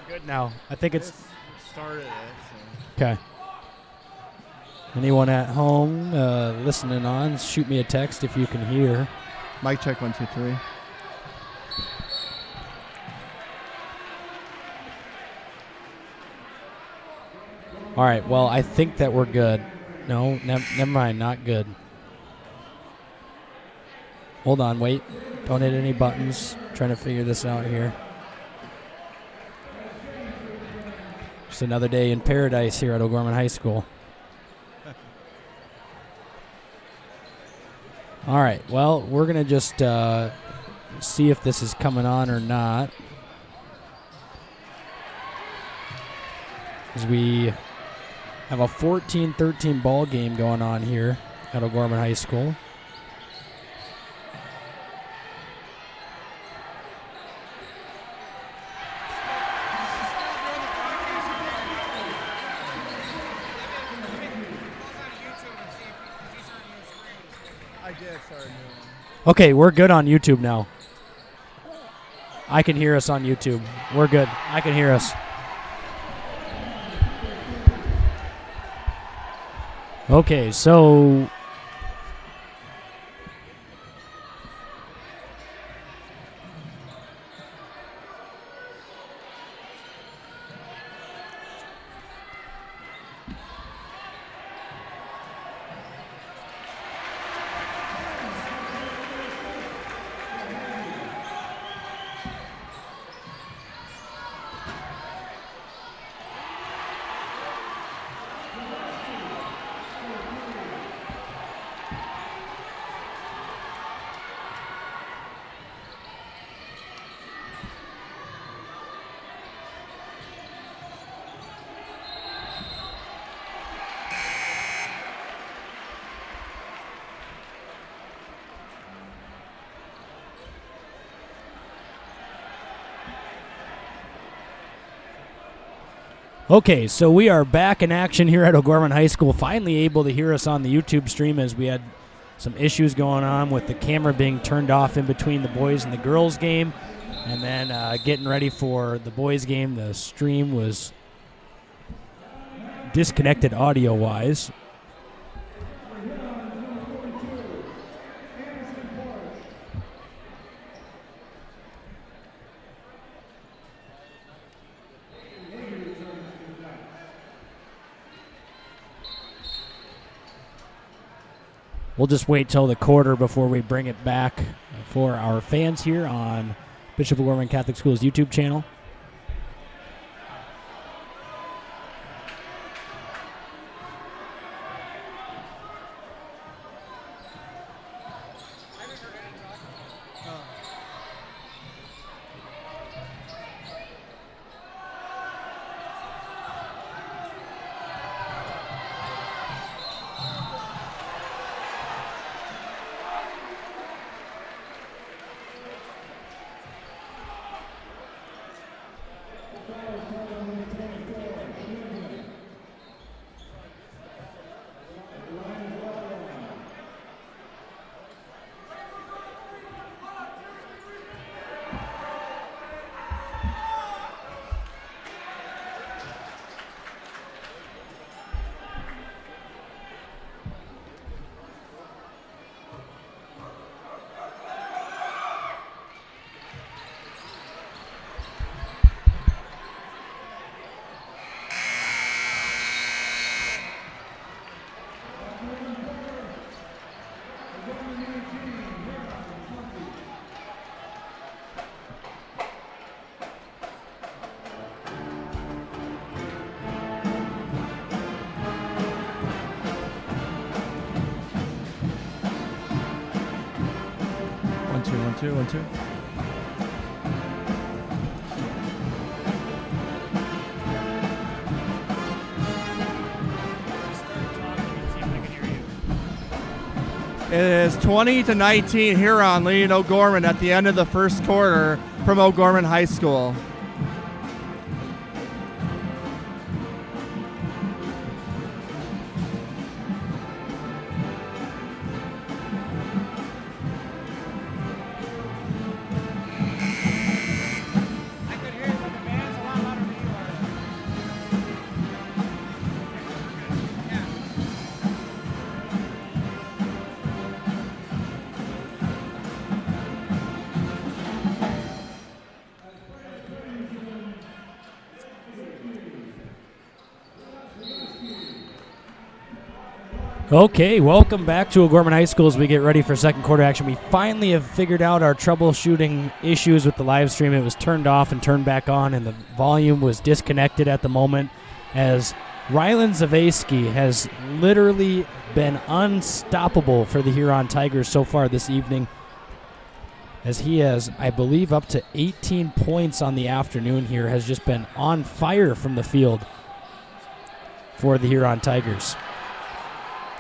Good now. I think it's started it. okay. Anyone at home listening on, shoot me a text if you can hear. Mic check 1, 2, 3. All right. Well, I think that we're good. No, never mind. Not good. Hold on. Wait. Don't hit any buttons. Trying to figure this out here. Just another day in paradise here at O'Gorman High School. All right. Well, we're going to just see if this is coming on or not. As we have a 14-13 ball game going on here at O'Gorman High School. Okay, we're good on YouTube now. I can hear us on YouTube. We're good. I can hear us. Okay, so okay, so we are back in action here at O'Gorman High School. Finally able to hear us on the YouTube stream as we had some issues going on with the camera being turned off in between the boys and the girls game. And then getting ready for the boys game, the stream was disconnected audio-wise. We'll just wait till the quarter before we bring it back for our fans here on Bishop O'Gorman Catholic School's YouTube channel. One, two. It is 20-19 Huron leading O'Gorman at the end of the first quarter from O'Gorman High School. Okay, welcome back to O'Gorman High School as we get ready for second quarter action. We finally have figured out our troubleshooting issues with the live stream. It was turned off and turned back on, and the volume was disconnected at the moment as Rylan Zavasky has literally been unstoppable for the Huron Tigers so far this evening, as he has, I believe, up to 18 points on the afternoon here, has just been on fire from the field for the Huron Tigers.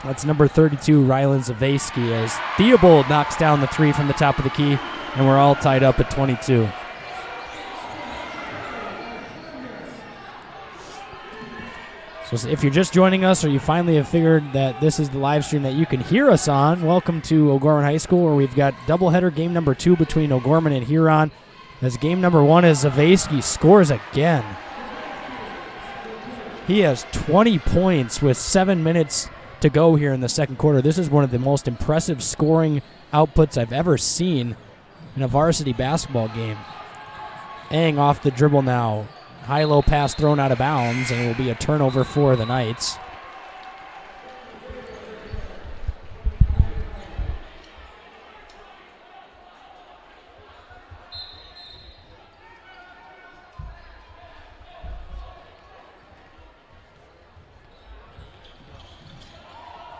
That's number 32, Rylan Zavasky, as Theobald knocks down the three from the top of the key, and we're all tied up at 22. So if you're just joining us or you finally have figured that this is the live stream that you can hear us on, welcome to O'Gorman High School, where we've got doubleheader game number 2 between O'Gorman and Huron, as game number 1 is Zavasky scores again. He has 20 points with 7 minutes to go here in the second quarter. This is one of the most impressive scoring outputs I've ever seen in a varsity basketball game. Eng off the dribble now. High-low pass thrown out of bounds, and it will be a turnover for the Knights.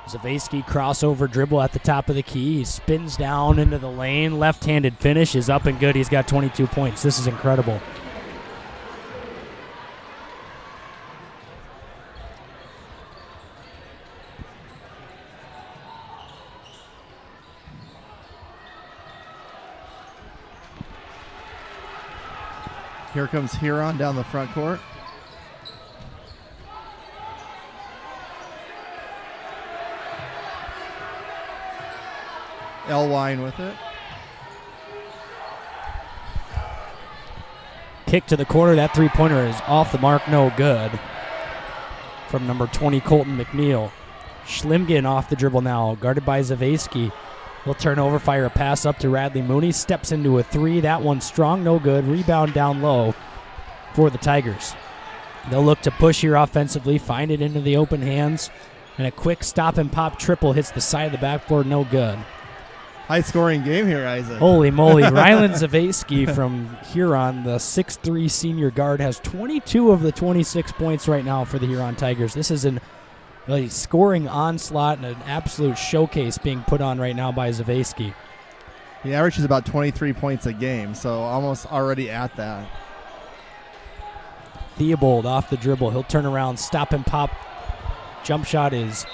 Zavasky crossover dribble at the top of the key. He spins down into the lane. Left-handed finish is up and good. He's got 22 points. This is incredible. Here comes Huron down the front court. Elwine with it. Kick to the corner. That three-pointer is off the mark, no good. From number 20, Colton McNeil. Schlimgen off the dribble now, guarded by Zavasky. He'll turn over, fire a pass up to Radley Mooney. Steps into a three. That one strong, no good. Rebound down low for the Tigers. They'll look to push here offensively, find it into the open hands, and a quick stop and pop triple hits the side of the backboard, no good. High-scoring game here, Isaac. Holy moly. Rylan Zavasky from Huron, the 6'3 senior guard, has 22 of the 26 points right now for the Huron Tigers. This is a scoring onslaught and an absolute showcase being put on right now by Zavasky. He averages about 23 points a game, so almost already at that. Theobald off the dribble. He'll turn around, stop and pop. Jump shot is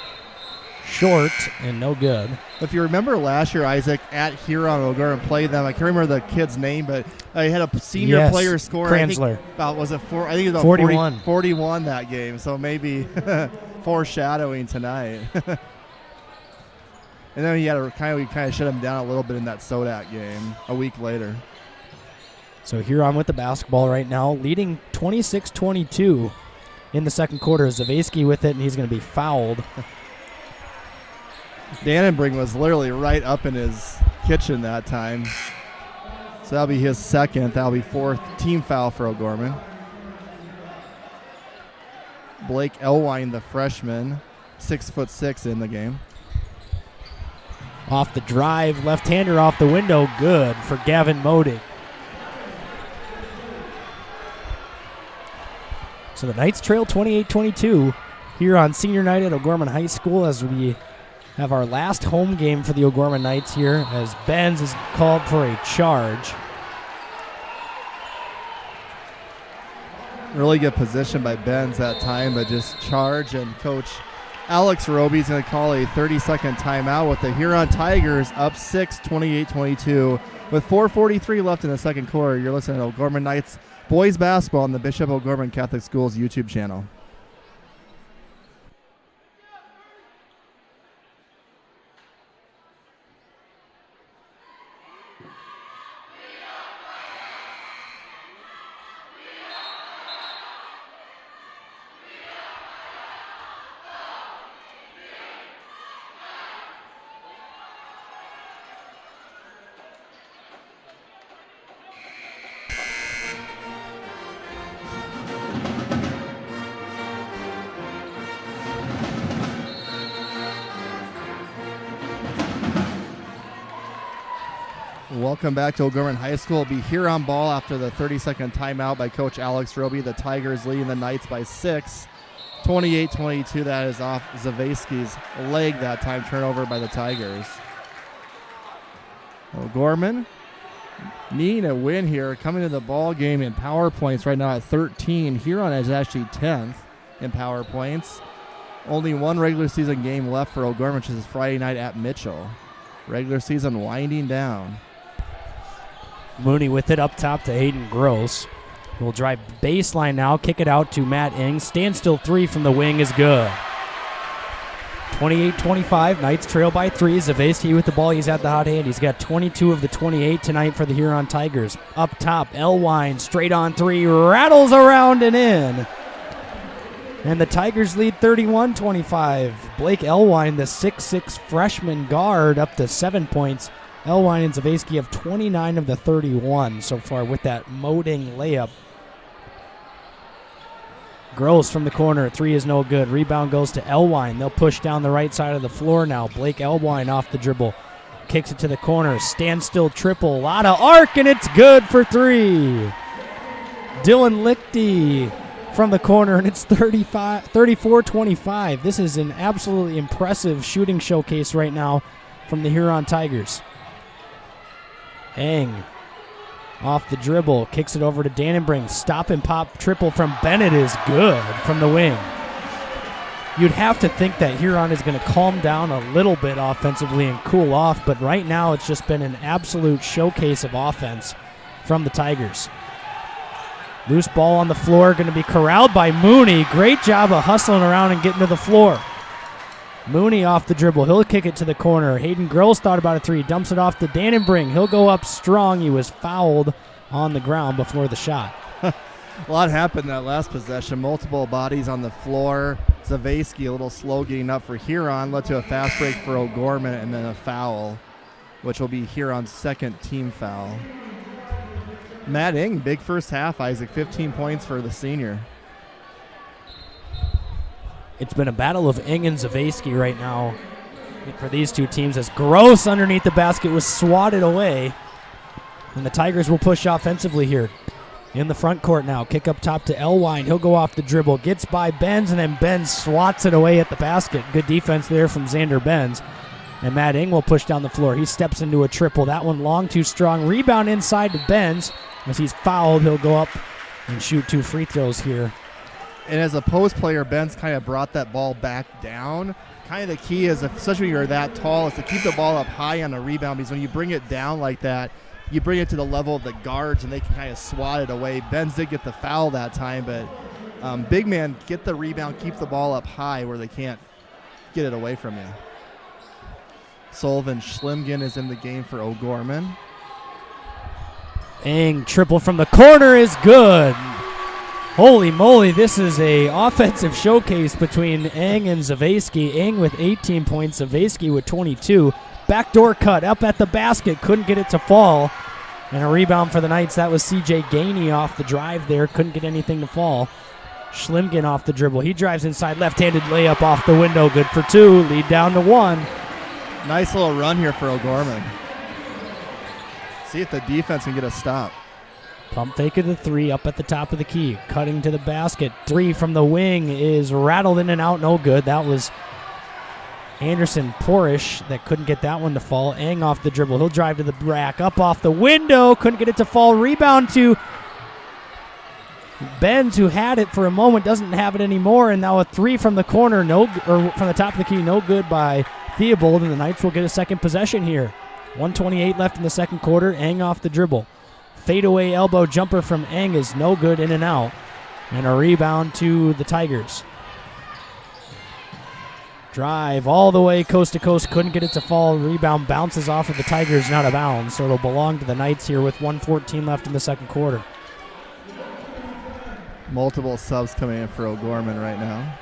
short and no good. If you remember last year, Isaac, at Huron, O'Gorman played them. I can't remember the kid's name, but he had a senior player score. Kranzler. I think it was about 41. 41 that game, so maybe foreshadowing tonight. And then we kind of shut him down a little bit in that Sodak game a week later. So Huron with the basketball right now, leading 26-22 in the second quarter. Zavasky with it, and he's going to be fouled. Dannenbrink was literally right up in his kitchen that time. So that'll be his second. That'll be fourth team foul for O'Gorman. Blake Elwine, the freshman, 6'6" in the game. Off the drive, left-hander off the window, good for Gavin Modig. So the Knights trail 28-22 here on senior night at O'Gorman High School as we have our last home game for the O'Gorman Knights here, as Benz is called for a charge. Really good position by Benz that time, but just charge, and Coach Alex Roby's going to call a 30-second timeout with the Huron Tigers up 6, 28-22 with 4:43 left in the second quarter. You're listening to O'Gorman Knights boys basketball on the Bishop O'Gorman Catholic Schools YouTube channel. Welcome back to O'Gorman High School. It'll be Huron ball after the 30-second timeout by Coach Alex Roby. The Tigers leading the Knights by 6. 28-22. That is off Zavesky's leg that time. Turnover by the Tigers. O'Gorman needing a win here. Coming to the ball game in power points right now at 13. Huron is actually 10th in power points. Only one regular season game left for O'Gorman, which is Friday night at Mitchell. Regular season winding down. Mooney with it up top to Hayden Gross. Will drive baseline now, kick it out to Matt Ing. Standstill three from the wing is good. 28-25, Knights trail by 3. Zavesky with the ball, he's at the hot hand. He's got 22 of the 28 tonight for the Huron Tigers. Up top, Elwine, straight on 3, rattles around and in. And the Tigers lead 31-25. Blake Elwine, the 6'6 freshman guard, up to 7 points. Elwine and Zavesky have 29 of the 31 so far with that Moding layup. Gross from the corner, 3 is no good. Rebound goes to Elwine. They'll push down the right side of the floor now. Blake Elwine off the dribble. Kicks it to the corner. Standstill triple. A lot of arc, and it's good for 3. Dylan Lichty from the corner, and it's 34-25. This is an absolutely impressive shooting showcase right now from the Huron Tigers. Eng off the dribble, kicks it over to Dannenbring. Stop and pop triple from Bennett is good from the wing. You'd have to think that Huron is going to calm down a little bit offensively and cool off, but right now it's just been an absolute showcase of offense from the Tigers. Loose ball on the floor, going to be corralled by Mooney. Great job of hustling around and getting to the floor. Mooney off the dribble. He'll kick it to the corner. Hayden Gross thought about a 3. Dumps it off to Dannenbring. He'll go up strong. He was fouled on the ground before the shot. A lot happened that last possession. Multiple bodies on the floor. Zavesky a little slow getting up for Huron. Led to a fast break for O'Gorman and then a foul, which will be Huron's second team foul. Matt Ing, big first half, Isaac. 15 points for the senior. It's been a battle of Ing and Zavesky right now for these two teams as Gross underneath the basket was swatted away. And the Tigers will push offensively here. In the front court now. Kick up top to Elwine. He'll go off the dribble. Gets by Benz, and then Benz swats it away at the basket. Good defense there from Xander Benz. And Matt Ing will push down the floor. He steps into a triple. That one long, too strong. Rebound inside to Benz. As he's fouled, he'll go up and shoot 2 free throws here. And as a post player, Ben's kind of brought that ball back down. Kind of the key is, especially when you're that tall, is to keep the ball up high on the rebound, because when you bring it down like that, you bring it to the level of the guards and they can kind of swat it away. Benz did get the foul that time, but big man, get the rebound, keep the ball up high where they can't get it away from you. Sullivan Schlimgen is in the game for O'Gorman. Ing, triple from the corner is good. Holy moly, this is a offensive showcase between Ing and Zavesky. Ing with 18 points, Zavesky with 22. Backdoor cut up at the basket, couldn't get it to fall. And a rebound for the Knights. That was C.J. Gainey off the drive there, couldn't get anything to fall. Schlimgen off the dribble. He drives inside, left-handed layup off the window, good for 2. Lead down to 1. Nice little run here for O'Gorman. See if the defense can get a stop. Pump fake of the 3 up at the top of the key. Cutting to the basket. 3 from the wing is rattled in and out. No good. That was Anderson Porish that couldn't get that one to fall. Eng off the dribble. He'll drive to the rack. Up off the window. Couldn't get it to fall. Rebound to Benz, who had it for a moment. Doesn't have it anymore. And now a 3 from the corner. From the top of the key. No good by Theobald. And the Knights will get a second possession here. 1:28 left in the second quarter. Eng off the dribble. Fadeaway elbow jumper from Eng is no good, in and out. And a rebound to the Tigers. Drive all the way coast to coast. Couldn't get it to fall. Rebound bounces off of the Tigers and out of bounds. So it'll belong to the Knights here with 1:14 left in the second quarter. Multiple subs coming in for O'Gorman right now.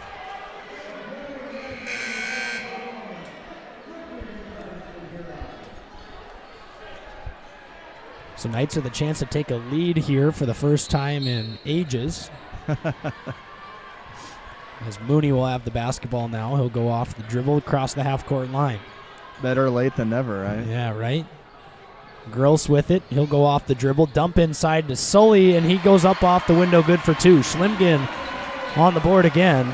So Knights are the chance to take a lead here for the first time in ages. As Mooney will have the basketball now. He'll go off the dribble across the half-court line. Better late than never, right? Yeah, right. Gross with it. He'll go off the dribble. Dump inside to Sully, and he goes up off the window. Good for two. Schlimgen on the board again.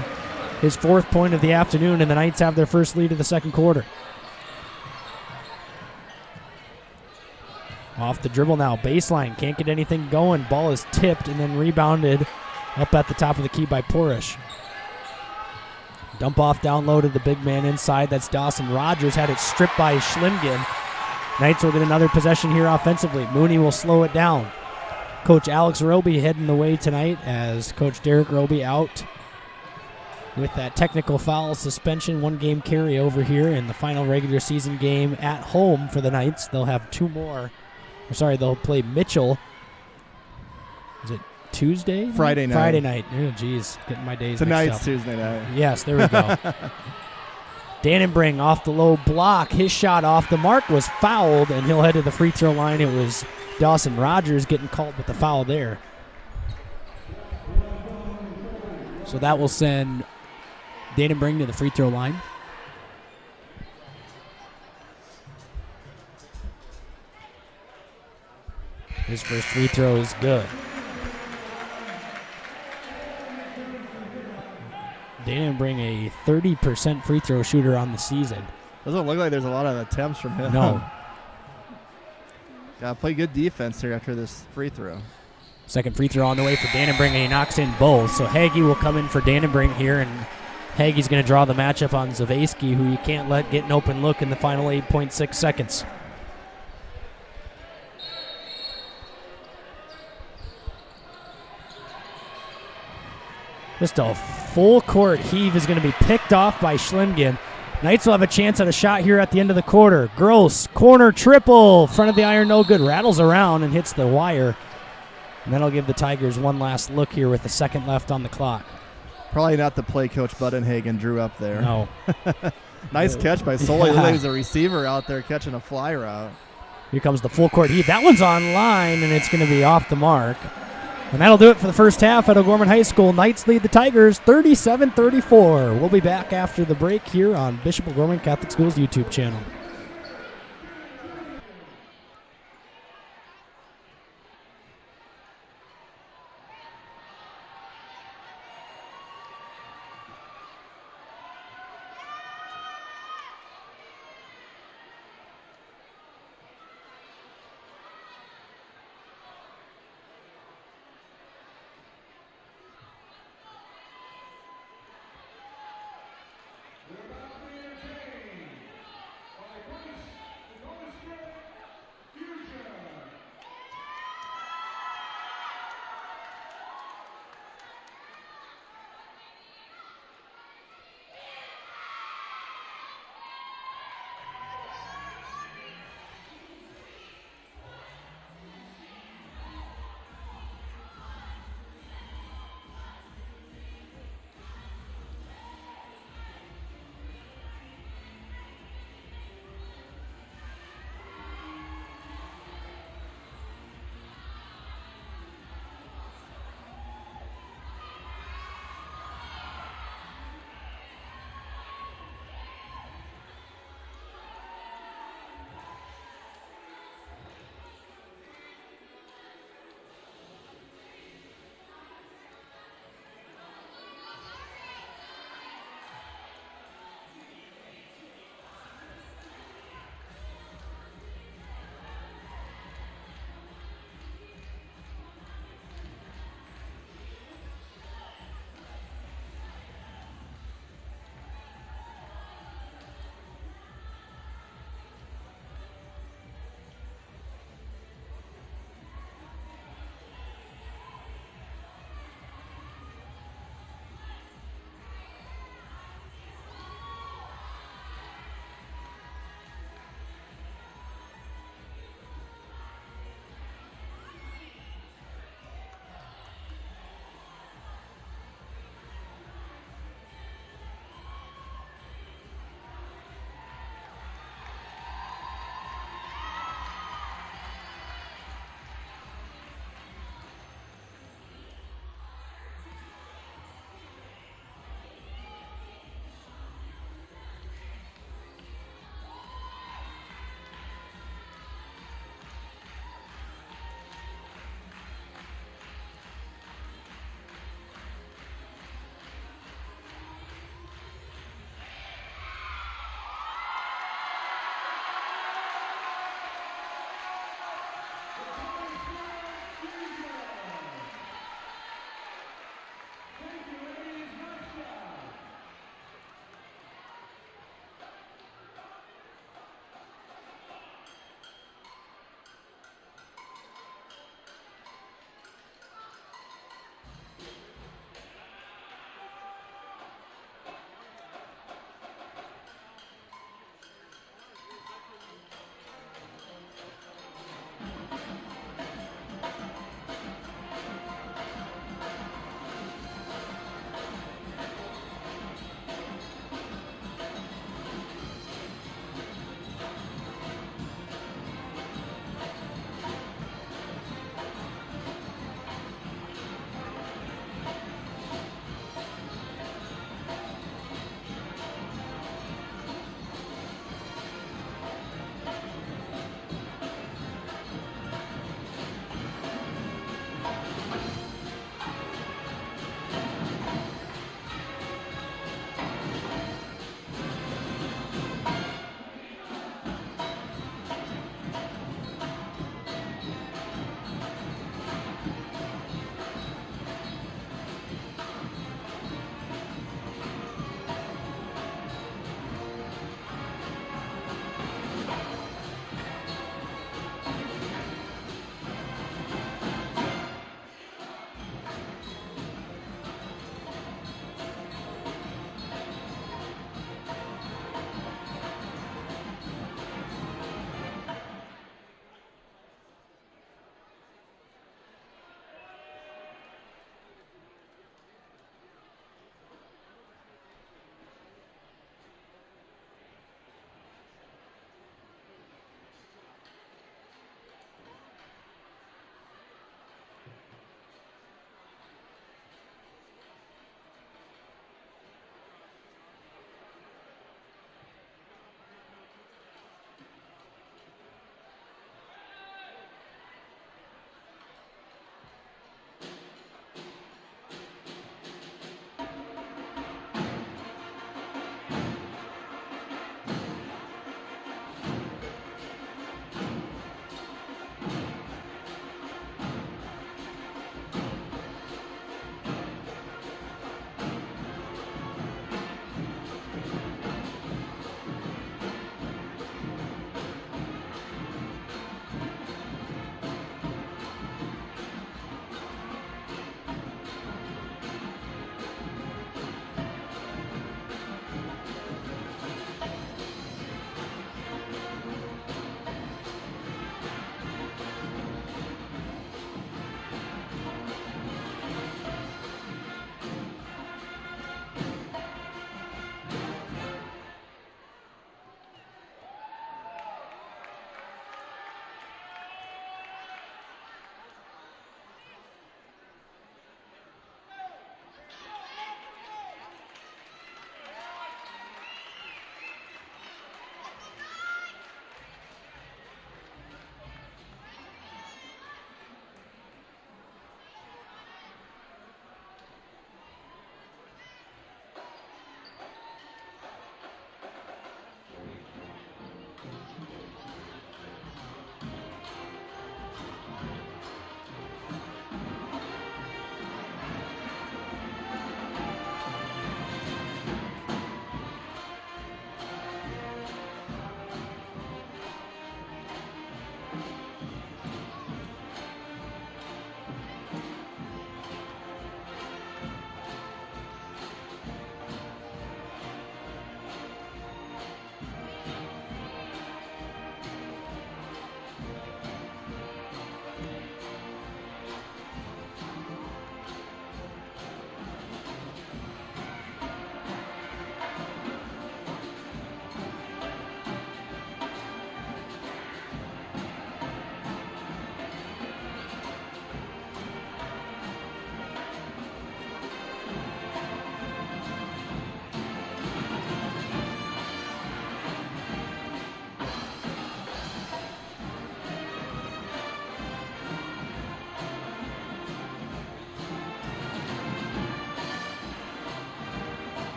His 4th point of the afternoon, and the Knights have their first lead of the second quarter. Off the dribble now. Baseline. Can't get anything going. Ball is tipped and then rebounded up at the top of the key by Porish. Dump off down low to the big man inside. That's Dawson Rogers. Had it stripped by Schlimgen. Knights will get another possession here offensively. Mooney will slow it down. Coach Alex Roby heading the way tonight as Coach Derek Roby out with that technical foul suspension. 1-game carryover here in the final regular season game at home for the Knights. They'll have 2 more. They'll play Mitchell. Is it Tuesday? Friday night. Friday night. Oh, geez. Getting my days Tonight's mixed up. Tuesday night. Yes, there we go. Dannenbring off the low block. His shot off the mark was fouled, and he'll head to the free throw line. It was Dawson Rogers getting called with the foul there. So that will send Dannenbring to the free throw line. His first free throw is good. Dannenbring a 30% free throw shooter on the season. Doesn't look like there's a lot of attempts from him. No. Got to play good defense here after this free throw. Second free throw on the way for Dannenbring, and he knocks in both. So Hagee will come in for Dannenbring here, and Hagee's going to draw the matchup on Zavasky, who you can't let get an open look in the final 8.6 seconds. Just a full court heave is going to be picked off by Schlimgen. Knights will have a chance at a shot here at the end of the quarter. Gross, corner triple, front of the iron, no good. Rattles around and hits the wire. And that'll give the Tigers one last look here with a second left on the clock. Probably not the play Coach Budenhagen drew up there. No. Nice catch by Sully. Looked like he was a receiver out there catching a fly route. Here comes the full court heave. That one's on line, and it's going to be off the mark. And that'll do it for the first half at O'Gorman High School. Knights lead the Tigers 37-34. We'll be back after the break here on Bishop O'Gorman Catholic Schools YouTube channel.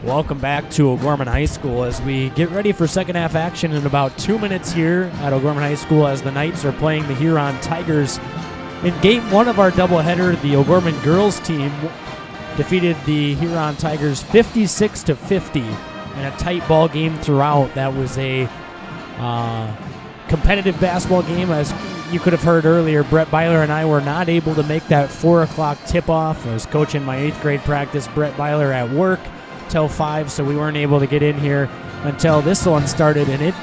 Welcome back to O'Gorman High School as we get ready for second half action in about 2 minutes here at O'Gorman High School as the Knights are playing the Huron Tigers. In game one of our doubleheader, the O'Gorman girls team defeated the Huron Tigers 56-50 in a tight ball game throughout. That was a competitive basketball game. As you could have heard earlier, Brett Byler and I were not able to make that 4 o'clock tip-off. I was coaching my 8th grade practice, Brett Byler at work till 5, so we weren't able to get in here until this one started. And it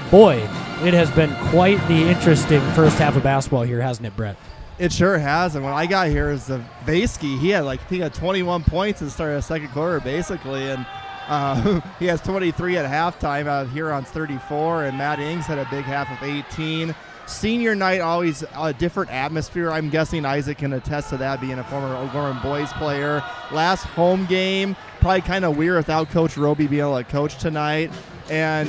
has been quite the interesting first half of basketball here, hasn't it, Brett? It sure has. And when I got here, Zavesky, he had 21 points and started the second quarter, basically. And he has 23 at halftime out of Huron's 34. And Matt Ings had a big half of 18. Senior night, always a different atmosphere. I'm guessing Isaac can attest to that, being a former O'Gorman boys player. Last home game, probably kind of weird without Coach Roby being able to coach tonight. And,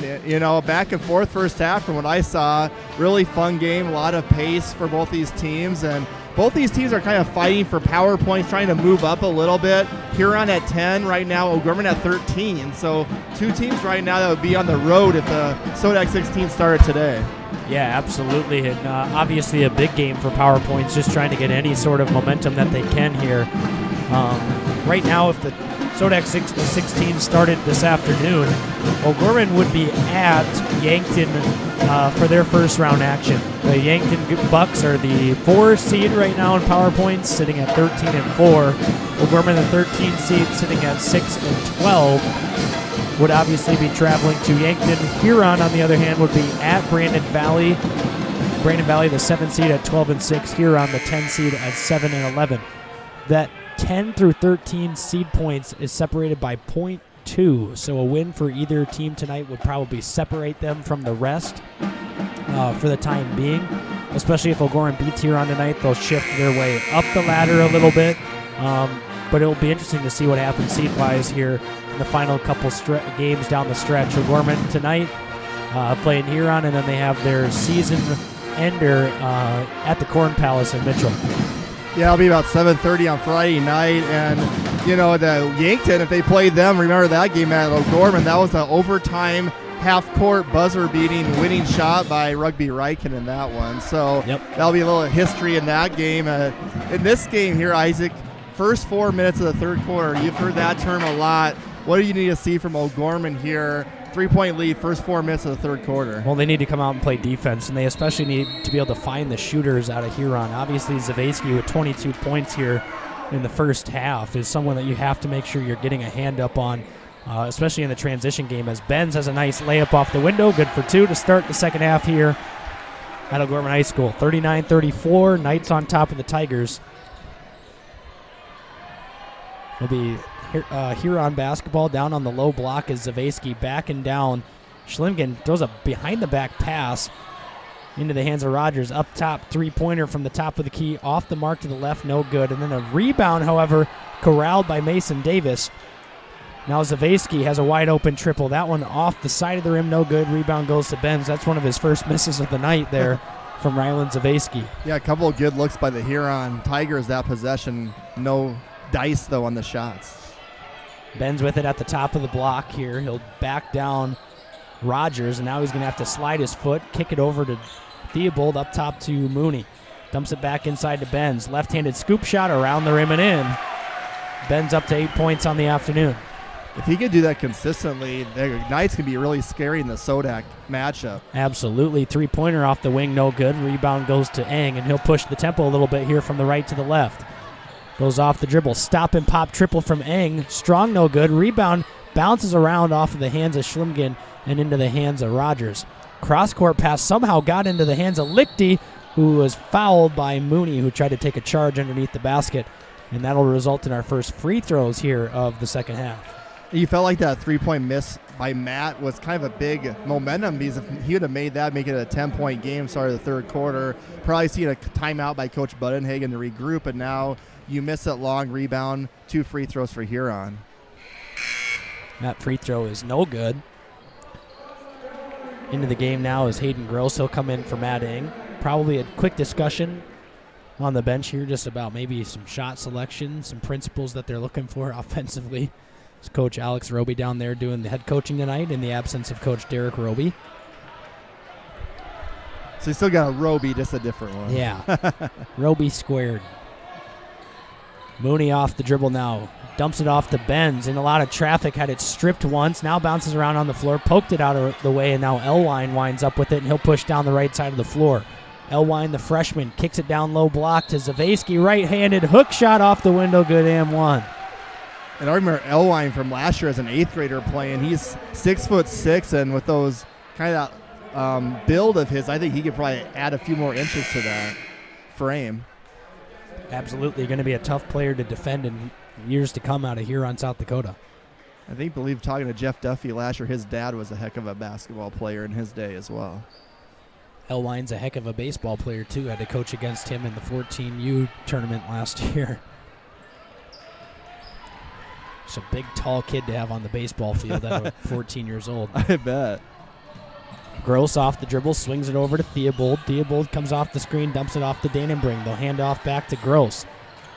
back and forth first half from what I saw. Really fun game, a lot of pace for both these teams. And both these teams are kind of fighting for power points, trying to move up a little bit. Huron at 10 right now, O'Gorman at 13. So two teams right now that would be on the road if the Sodak 16 started today. Yeah, absolutely. And obviously a big game for power points, just trying to get any sort of momentum that they can here. Right now, if the Sodak 16 started this afternoon, O'Gorman would be at Yankton for their first round action. The Yankton Bucks are the 4 seed right now in power points, sitting at 13 and 4. O'Gorman, the 13 seed, sitting at 6 and 12, would obviously be traveling to Yankton. Huron, on the other hand, would be at Brandon Valley. Brandon Valley, the 7 seed, at 12 and 6. Huron, the 10 seed, at 7 and 11. That 10 through 13 seed points is separated by 0.2, so a win for either team tonight would probably separate them from the rest for the time being. Especially if O'Gorman beats Huron tonight, they'll shift their way up the ladder a little bit. But it'll be interesting to see what happens seed-wise here in the final couple games down the stretch. O'Gorman tonight playing Huron, and then they have their season ender at the Corn Palace in Mitchell. Yeah, it'll be about 7:30 on Friday night. And, the Yankton, if they played them, remember that game at O'Gorman, that was an overtime half-court buzzer-beating winning shot by Rugby Ryken in that one. So That'll be a little history in that game. In this game here, Isaac, first 4 minutes of the third quarter, you've heard that term a lot. What do you need to see from O'Gorman here? 3-point lead, first 4 minutes of the third quarter. Well, they need to come out and play defense, and they especially need to be able to find the shooters out of Huron. Obviously, Zavesky with 22 points here in the first half is someone that you have to make sure you're getting a hand up on, especially in the transition game, as Benz has a nice layup off the window. Good for 2 to start the second half here at O'Gorman High School. 39-34, Knights on top of the Tigers. It'll be Huron basketball down on the low block as Zavesky backing down. Schlimgen throws a behind-the-back pass into the hands of Rogers. Up top, three-pointer from the top of the key. Off the mark to the left, no good. And then a rebound, however, corralled by Mason Davis. Now Zavesky has a wide-open triple. That one off the side of the rim, no good. Rebound goes to Benz. That's one of his first misses of the night there from Ryland Zavesky. Yeah, a couple of good looks by the Huron Tigers that possession. No dice, though, on the shots. Ben's with it at the top of the block here. He'll back down Rogers, and now he's going to have to slide his foot, kick it over to Theobald, up top to Mooney. Dumps it back inside to Benz. Left-handed scoop shot around the rim and in. Ben's up to 8 points on the afternoon. If he could do that consistently, the Knights can be really scary in the Sodak matchup. Absolutely. Three-pointer off the wing, no good. Rebound goes to Eng, and he'll push the tempo a little bit here from the right to the left. Goes off the dribble. Stop and pop triple from Eng. Strong, no good. Rebound bounces around off of the hands of Schlimgen and into the hands of Rogers. Cross-court pass somehow got into the hands of Lichty, who was fouled by Mooney, who tried to take a charge underneath the basket. And that'll result in our first free throws here of the second half. You felt like that three-point miss by Matt was kind of a big momentum, because if he would have made that, make it a 10-point game, started the third quarter, probably see a timeout by Coach Budenhagen to regroup, but now you miss that long rebound, 2 free throws for Huron. That free throw is no good. Into the game now is Hayden Gross. He'll come in for Matt Eng. Probably a quick discussion on the bench here just about maybe some shot selection, some principles that they're looking for offensively It's Coach Alex Roby down there doing the head coaching tonight in the absence of Coach Derek Roby. So you still got a Roby, just a different one. Yeah. Roby squared. Mooney off the dribble now. Dumps it off to Benz. In a lot of traffic, had it stripped once. Now bounces around on the floor. Poked it out of the way, and now Elwine winds up with it, and he'll push down the right side of the floor. Elwine, the freshman, kicks it down low block to Zavesky. Right-handed hook shot off the window. Good and one. And I remember Elwine from last year as an 8th grader playing. He's 6'6", and with those kind of build of his, I think he could probably add a few more inches to that frame. Absolutely going to be a tough player to defend in years to come out of Huron, South Dakota. I believe talking to Jeff Duffy last year, his dad was a heck of a basketball player in his day as well. Elwine's a heck of a baseball player, too. Had to coach against him in the 14U tournament last year. It's a big, tall kid to have on the baseball field at 14 years old. I bet. Gross off the dribble, swings it over to Theobald. Theobald comes off the screen, dumps it off to Dannenbring. They'll hand off back to Gross.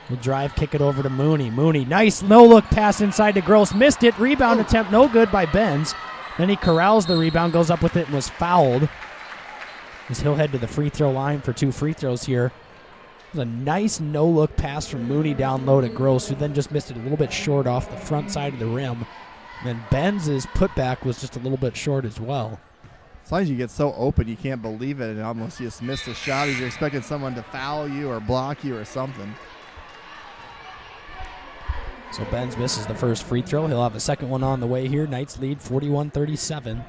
Will drive, kick it over to Mooney. Mooney, nice no-look pass inside to Gross. Missed it. Rebound attempt, no good by Benz. Then he corrals the rebound, goes up with it, and was fouled. As he'll head to the free throw line for 2 free throws here. It was a nice no-look pass from Mooney down low to Gross, who then just missed it a little bit short off the front side of the rim. And then Benz's putback was just a little bit short as well. Sometimes you get so open you can't believe it, and almost you just miss a shot as you're expecting someone to foul you or block you or something. So Benz misses the first free throw. He'll have a second one on the way here. Knights lead 41-37.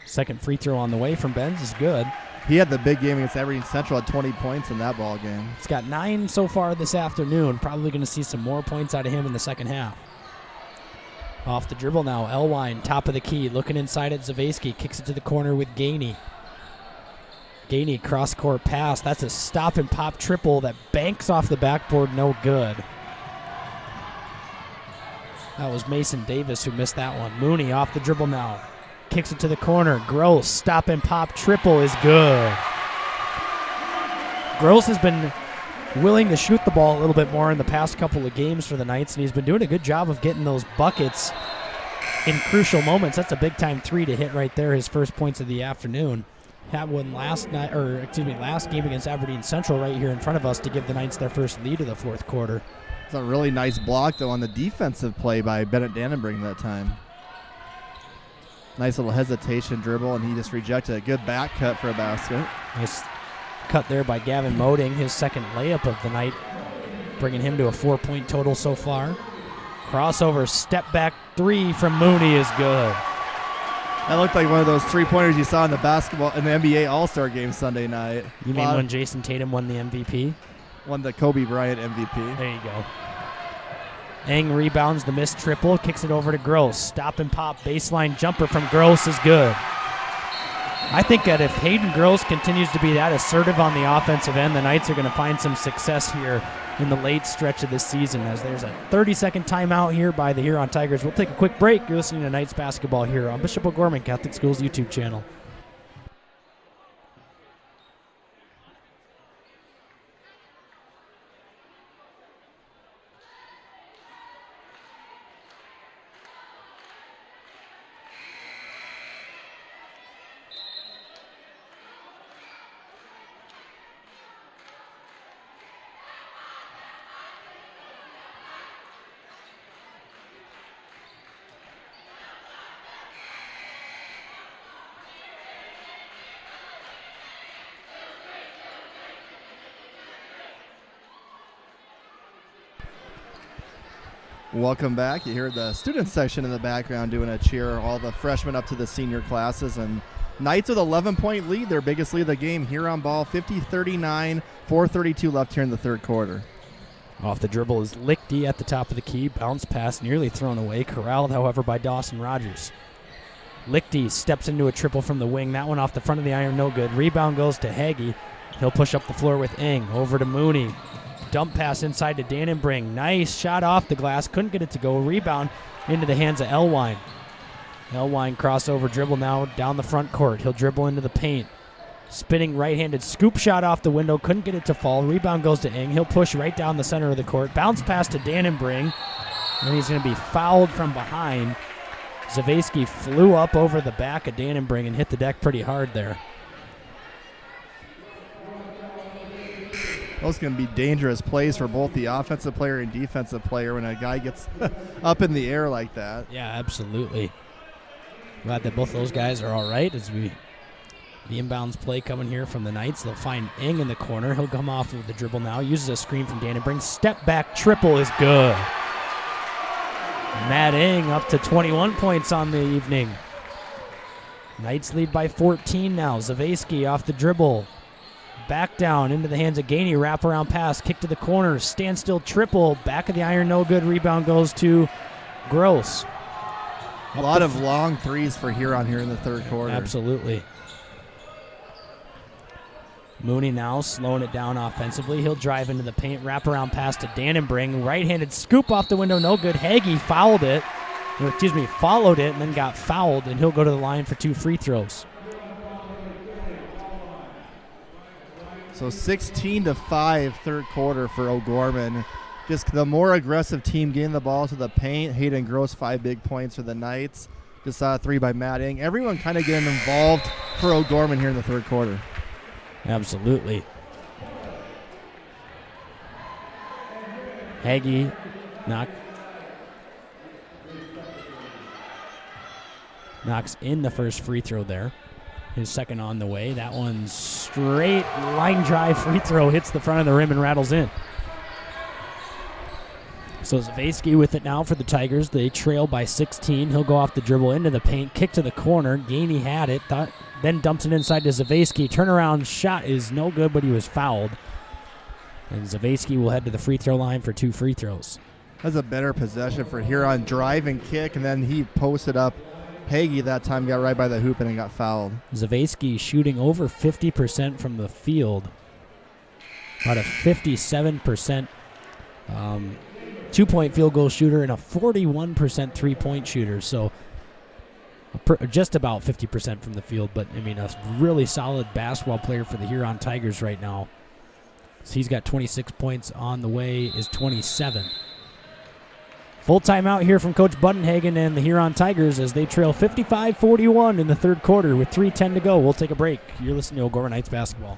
Second free throw on the way from Benz is good. He had the big game against Aberdeen Central, had 20 points in that ball game. He's got 9 so far this afternoon. Probably going to see some more points out of him in the second half. Off the dribble now, Elwine, top of the key, looking inside at Zavesky, kicks it to the corner with Gainey. Gainey, cross-court pass. That's a stop-and-pop triple that banks off the backboard, no good. That was Mason Davis who missed that one. Mooney off the dribble now. Kicks it to the corner. Gross, stop-and-pop triple is good. Gross has been willing to shoot the ball a little bit more in the past couple of games for the Knights, and he's been doing a good job of getting those buckets in crucial moments. That's a big-time 3 to hit right there, his first points of the afternoon. Had one last game against Aberdeen Central right here in front of us to give the Knights their first lead of the fourth quarter. It's a really nice block, though, on the defensive play by Bennett Dannenbring that time. Nice little hesitation dribble, and he just rejected a good back cut for a basket. Nice cut there by Gavin Moding, his second layup of the night, bringing him to a 4-point total so far. Crossover, step back 3 from Mooney is good. That looked like one of those 3-pointers you saw in the NBA All-Star game Sunday night. You mean when Jason Tatum won the MVP? Won the Kobe Bryant MVP. There you go. Eng rebounds the missed triple, kicks it over to Gross. Stop and pop, baseline jumper from Gross is good. I think that if Hayden Gross continues to be that assertive on the offensive end, the Knights are going to find some success here in the late stretch of this season, as there's a 30-second timeout here by the Huron Tigers. We'll take a quick break. You're listening to Knights basketball here on Bishop O'Gorman Catholic Schools YouTube channel. Welcome back. You hear the student section in the background doing a cheer, all the freshmen up to the senior classes. And Knights with 11-point lead, their biggest lead of the game. Huron ball 50-39, 4:32 left here in the third quarter. Off the dribble is Lichty at the top of the key. Bounce pass nearly thrown away. Corralled, however, by Dawson Rogers. Lichty steps into a triple from the wing. That one off the front of the iron, no good. Rebound goes to Hagee. He'll push up the floor with Eng. Over to Mooney. Dump pass inside to Dannenbring. Nice shot off the glass. Couldn't get it to go. Rebound into the hands of Elwine. Elwine crossover dribble now down the front court. He'll dribble into the paint. Spinning right-handed scoop shot off the window. Couldn't get it to fall. Rebound goes to Ing. He'll push right down the center of the court. Bounce pass to Dannenbring. And he's going to be fouled from behind. Zavesky flew up over the back of Dannenbring and hit the deck pretty hard there. Those can be dangerous plays for both the offensive player and defensive player when a guy gets up in the air like that. Yeah, absolutely. Glad that both those guys are all right as the inbounds play coming here from the Knights. They'll find Ing in the corner. He'll come off of the dribble now. Uses a screen from Dannenbring. Step back triple is good. Matt Ing up to 21 points on the evening. Knights lead by 14 now. Zavesky off the dribble. Back down into the hands of Gainey. Wraparound pass. Kick to the corner. Standstill triple. Back of the iron. No good. Rebound goes to Gross. A lot of long threes for Huron here in the third quarter. Absolutely. Mooney now slowing it down offensively. He'll drive into the paint. Wraparound pass to Dannenbring. Right-handed scoop off the window. No good. Hagee fouled it. Followed it and then got fouled, and he'll go to the line for 2 free throws. So 16-5 third quarter for O'Gorman. Just the more aggressive team getting the ball to the paint. Hayden Gross, 5 big points for the Knights. Just saw 3 by Matt Ing. Everyone kind of getting involved for O'Gorman here in the third quarter. Absolutely. Hagee knocks in the first free throw there. His second on the way. That one's straight line drive free throw. Hits the front of the rim and rattles in. So Zavesky with it now for the Tigers. They trail by 16. He'll go off the dribble into the paint. Kick to the corner. Gainey had it. Then dumps it inside to Zavesky. Turnaround shot is no good, but he was fouled. And Zavesky will head to the free throw line for 2 free throws. That's a better possession for Huron. Drive and kick, and then he posted up. Hagee that time got right by the hoop and got fouled. Zavesky shooting over 50% from the field. About a 57% 2-point field goal shooter and a 41% 3-point shooter. So just about 50% from the field, but I mean a really solid basketball player for the Huron Tigers right now. So he's got 26 points on the way, is 27. Full timeout here from Coach Budenhagen and the Huron Tigers as they trail 55-41 in the third quarter with 3:10 to go. We'll take a break. You're listening to O'Gorman Knights basketball.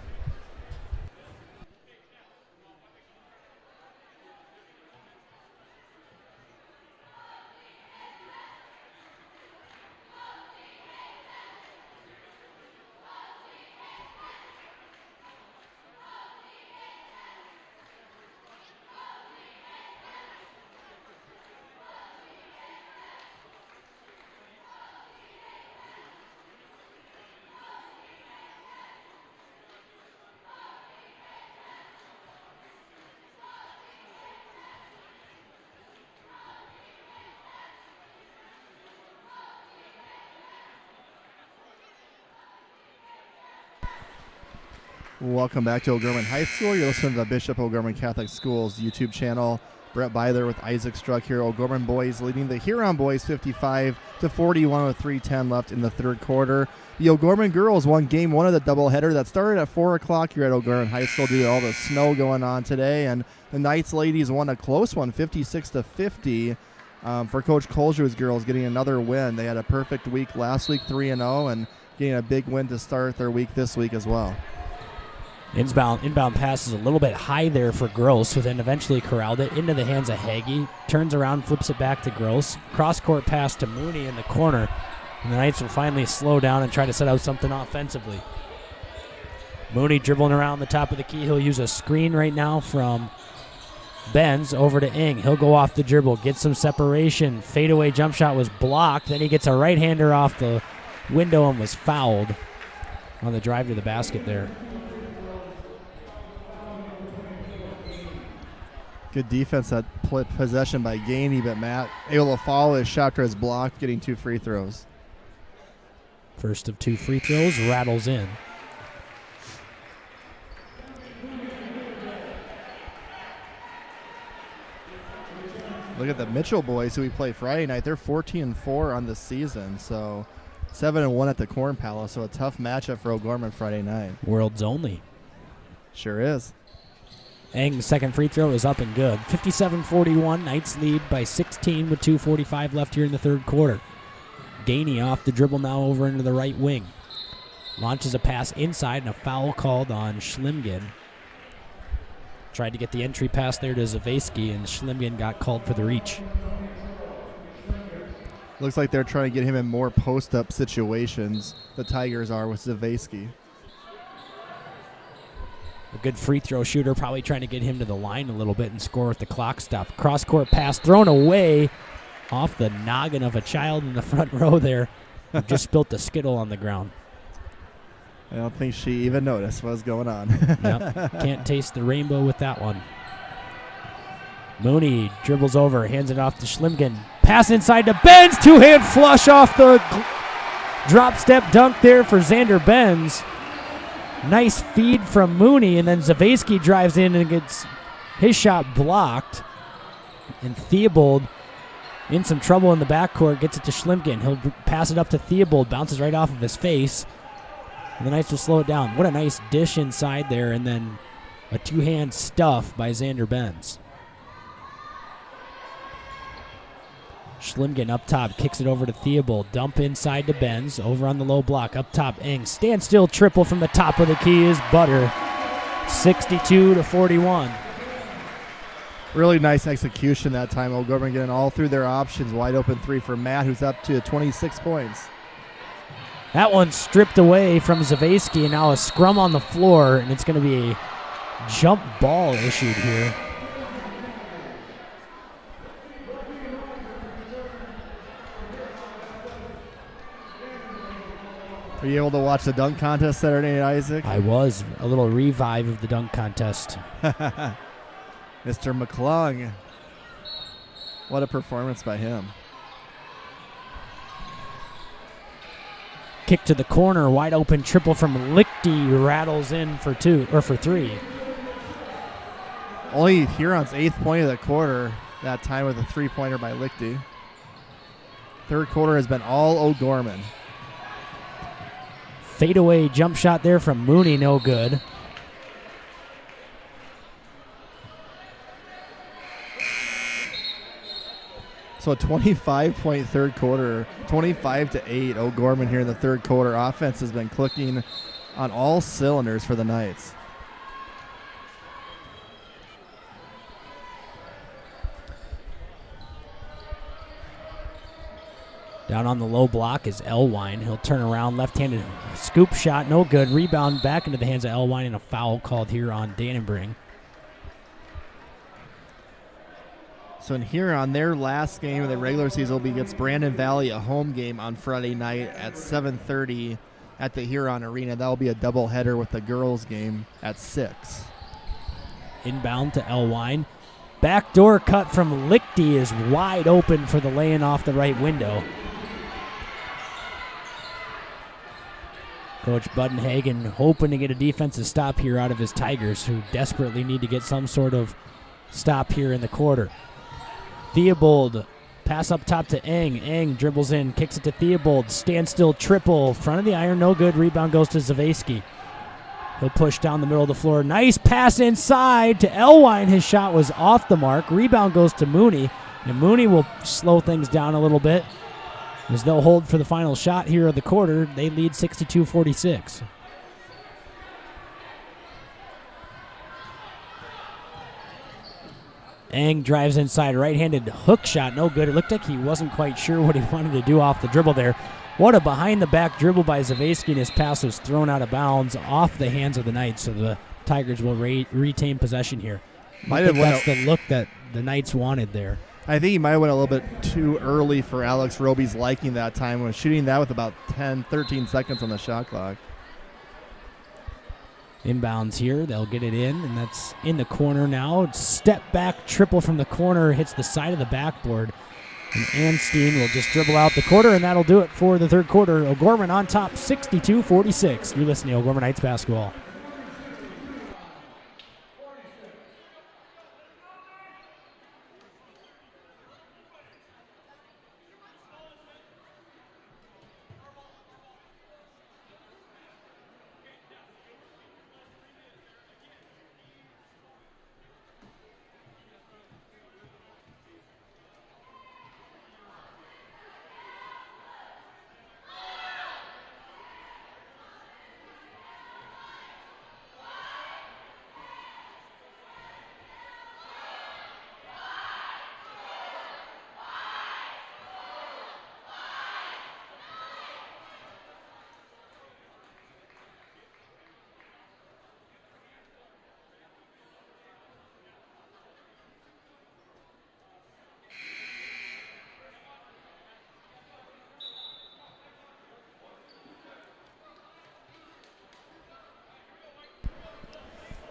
Welcome back to O'Gorman High School. You're listening to the Bishop O'Gorman Catholic Schools YouTube channel. Brett Byler with Isaac Struck here. O'Gorman boys leading the Huron boys 55-41 with 3:10 left in the third quarter. The O'Gorman girls won game 1 of the doubleheader that started at 4 o'clock here at O'Gorman High School due to all the snow going on today. And the Knights ladies won a close one, 56-50. For Coach Kolju's girls getting another win. They had a perfect week last week, 3-0, and getting a big win to start their week this week as well. Inbound pass is a little bit high there for Gross, who then eventually corralled it into the hands of Hagee. Turns around, flips it back to Gross. Cross-court pass to Mooney in the corner. And the Knights will finally slow down and try to set out something offensively. Mooney dribbling around the top of the key. He'll use a screen right now from Benz over to Ing. He'll go off the dribble, get some separation. Fadeaway jump shot was blocked. Then he gets a right-hander off the window and was fouled on the drive to the basket there. Good defense that possession by Gainey, but Matt able to follow his shot to his block, getting 2 free throws. First of 2 free throws, rattles in. Look at the Mitchell boys who we play Friday night. They're 14-4 on the season, so 7-1 at the Corn Palace, so a tough matchup for O'Gorman Friday night. World's only. Sure is. Eng's second free throw is up and good. 57-41, Knights lead by 16 with 2:45 left here in the third quarter. Gainey off the dribble now over into the right wing. Launches a pass inside and a foul called on Schlimgen. Tried to get the entry pass there to Zavesky, and Schlimgen got called for the reach. Looks like they're trying to get him in more post-up situations. The Tigers are with Zavesky. A good free throw shooter, probably trying to get him to the line a little bit and score with the clock stop. Cross-court pass thrown away off the noggin of a child in the front row there who just spilt a Skittle on the ground. I don't think she even noticed what was going on. Yep. Can't taste the rainbow with that one. Mooney dribbles over, hands it off to Schlimgen. Pass inside to Benz. Two-hand flush off the drop step dunk there for Xander Benz. Nice feed from Mooney, and then Zavesky drives in and gets his shot blocked. And Theobald in some trouble in the backcourt, gets it to Schlimgen. He'll pass it up to Theobald, bounces right off of his face. And the Knights will slow it down. What a nice dish inside there, and then a two-hand stuff by Xander Benz. Schlimgen up top, kicks it over to Theobald. Dump inside to Benz, over on the low block. Up top, Eng. Standstill triple from the top of the key is Butter. 62-41. Really nice execution that time. O'Gorman getting all through their options. Wide open three for Matt, who's up to 26 points. That one stripped away from Zavesky, and now a scrum on the floor, and it's going to be a jump ball issued here. Are you able to watch the dunk contest Saturday night, Isaac? I was. A little revive of the dunk contest. Mr. McClung. What a performance by him. Kick to the corner, wide open triple from Lichty, rattles in for three. Only Huron's 8th point of the quarter, that time with a three-pointer by Lichty. Third quarter has been all O'Gorman. Fadeaway jump shot there from Mooney, no good. So a 25-point third quarter, 25-8 O'Gorman here in the third quarter. Offense has been clicking on all cylinders for the Knights. Down on the low block is Elwine. He'll turn around, left-handed scoop shot, no good. Rebound back into the hands of Elwine, and a foul called here on Dannenbring. So in Huron, their last game of the regular season will be against Brandon Valley, a home game on Friday night at 7:30 at the Huron Arena. That will be a doubleheader with the girls' game at 6. Inbound to Elwine. Backdoor cut from Lichty is wide open for the lay-in off the right window. Coach Budenhagen hoping to get a defensive stop here out of his Tigers, who desperately need to get some sort of stop here in the quarter. Theobald, pass up top to Eng. Eng dribbles in, kicks it to Theobald. Standstill triple, front of the iron, no good. Rebound goes to Zavesky. He'll push down the middle of the floor. Nice pass inside to Elwine. His shot was off the mark. Rebound goes to Mooney. And Mooney will slow things down a little bit as they'll hold for the final shot here of the quarter. They lead 62-46. Eng drives inside, right-handed hook shot, no good. It looked like he wasn't quite sure what he wanted to do off the dribble there. What a behind-the-back dribble by Zavesky, and his pass was thrown out of bounds off the hands of the Knights, so the Tigers will retain possession here. I think that's the look that the Knights wanted there. I think he might have went a little bit too early for Alex Roby's liking that time, when shooting that with about 10, 13 seconds on the shot clock. Inbounds here, they'll get it in, and that's in the corner now. Step back triple from the corner, hits the side of the backboard. And Anstein will just dribble out the quarter, and that'll do it for the third quarter. O'Gorman on top, 62-46. You're listening to O'Gorman Knights basketball.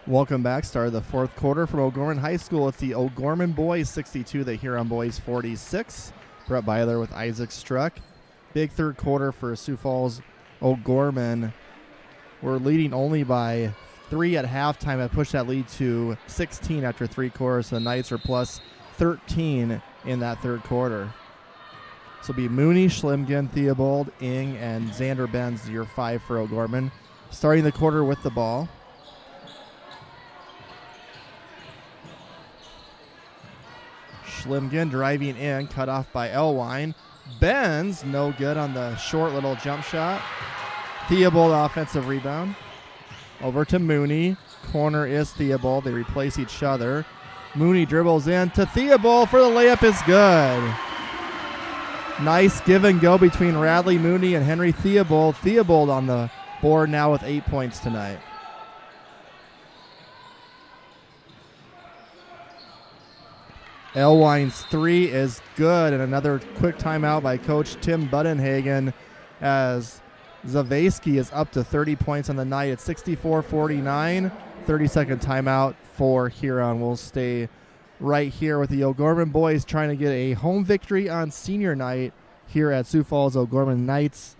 Welcome back. Start of the fourth quarter from O'Gorman High School. It's the O'Gorman boys 62, the Huron boys 46. Brett Byler with Isaac Struck. Big third quarter for Sioux Falls O'Gorman. We're leading only by 3 at halftime. I pushed that lead to 16 after 3 quarters. So the Knights are plus 13 in that third quarter. So it'll be Mooney, Schlimgen, Theobald, Ing, and Xander Benz, your 5 for O'Gorman. Starting the quarter with the ball. Schlimgen driving in, cut off by Elwine. Benz, no good on the short little jump shot. Theobald offensive rebound. Over to Mooney. Corner is Theobald. They replace each other. Mooney dribbles in to Theobald for the layup is good. Nice give and go between Radley Mooney and Henry Theobald. Theobald on the board now with 8 points tonight. Elwine's 3 is good, and another quick timeout by Coach Tim Budenhagen as Zavesky is up to 30 points on the night. It's 64-49. 30-second timeout for Huron. We'll stay right here with the O'Gorman boys trying to get a home victory on senior night here at Sioux Falls O'Gorman Knights.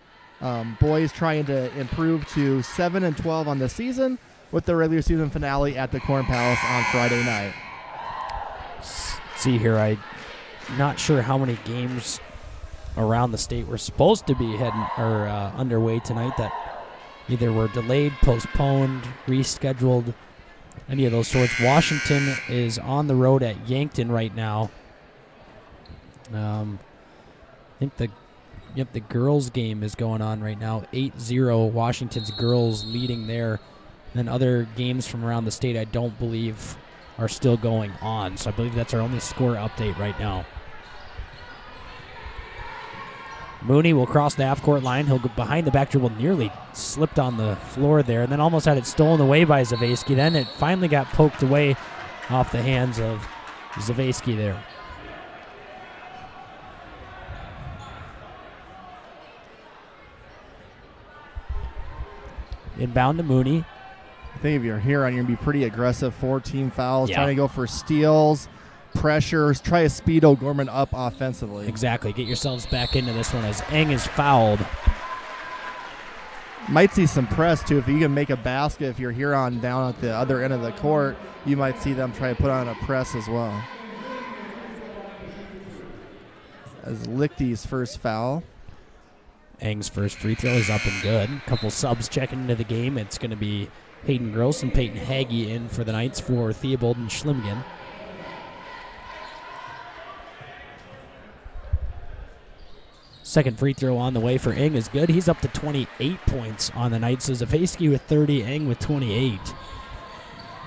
Boys trying to improve to 7-12 on the season with the regular season finale at the Corn Palace on Friday night. See here, I'm not sure how many games around the state were supposed to be underway tonight that either were delayed, postponed, rescheduled, any of those sorts. Washington is on the road at Yankton right now. I think the girls game is going on right now. 8-0, Washington's girls leading there. Then other games from around the state I don't believe are still going on. So I believe that's our only score update right now. Mooney will cross the half-court line. He'll go behind the back dribble, nearly slipped on the floor there, and then almost had it stolen away by Zavesky. Then it finally got poked away off the hands of Zavesky there. Inbound to Mooney. I think if you're here, you're going to be pretty aggressive. 4 team fouls, Yeah. trying to go for steals, pressures, try to speed O'Gorman up offensively. Exactly. Get yourselves back into this one as Eng is fouled. Might see some press, too. If you can make a basket, if you're Huron down at the other end of the court, you might see them try to put on a press as well. As Lichty's first foul. Eng's first free throw is up and good. A couple subs checking into the game. It's going to be Hayden Gross and Peyton Hagee in for the Knights for Theobald and Schlimgen. Second free throw on the way for Eng is good. He's up to 28 points on the night. So Zavesky with 30, Eng with 28.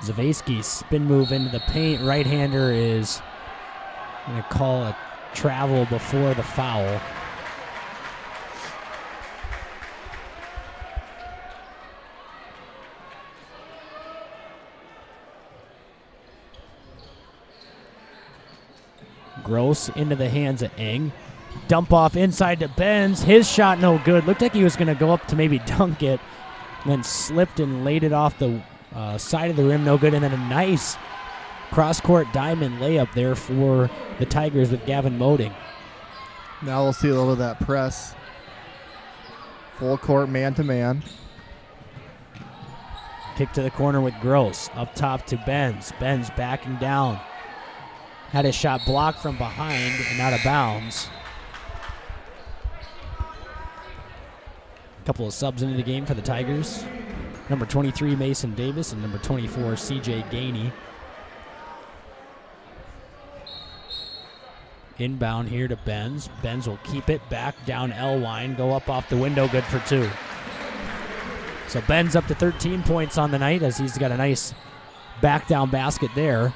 Zavesky's spin move into the paint. Right-hander is going to call a travel before the foul. Gross into the hands of Eng. Dump off inside to Benz. His shot no good. Looked like he was going to go up to maybe dunk it. Then slipped and laid it off the side of the rim. No good. And then a nice cross-court diamond layup there for the Tigers with Gavin Moding. Now we'll see a little of that press. Full court man-to-man. Kick to the corner with Gross. Up top to Benz. Benz backing down. Had his shot blocked from behind and out of bounds. A couple of subs into the game for the Tigers. Number 23, Mason Davis, and number 24, C.J. Gainey. Inbound here to Benz. Benz will keep it back down Elwine. Go up off the window, good for 2. So Benz up to 13 points on the night as he's got a nice back down basket there.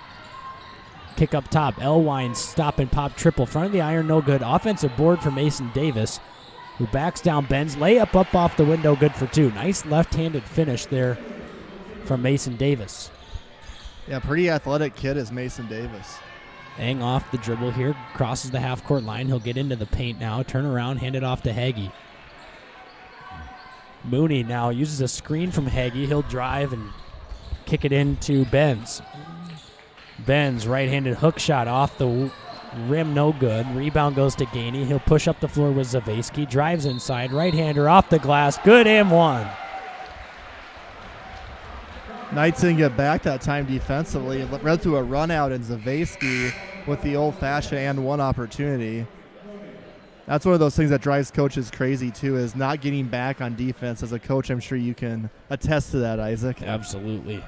Kick up top. Elwine stop and pop triple. Front of the iron, no good. Offensive board for Mason Davis, who backs down Benz. Layup up off the window, good for 2. Nice left-handed finish there from Mason Davis. Yeah, pretty athletic kid is Mason Davis. Eng off the dribble here. Crosses the half-court line. He'll get into the paint now. Turn around, hand it off to Hagee. Mooney now uses a screen from Hagee. He'll drive and kick it into Benz. Benz, right-handed hook shot off the rim, no good. Rebound goes to Gainey. He'll push up the floor with Zavesky. Drives inside. Right-hander off the glass. Good and one. Knights didn't get back that time defensively. Led to a run out, and Zavesky with the old-fashioned and one opportunity. That's one of those things that drives coaches crazy, too, is not getting back on defense. As a coach, I'm sure you can attest to that, Isaac. Absolutely.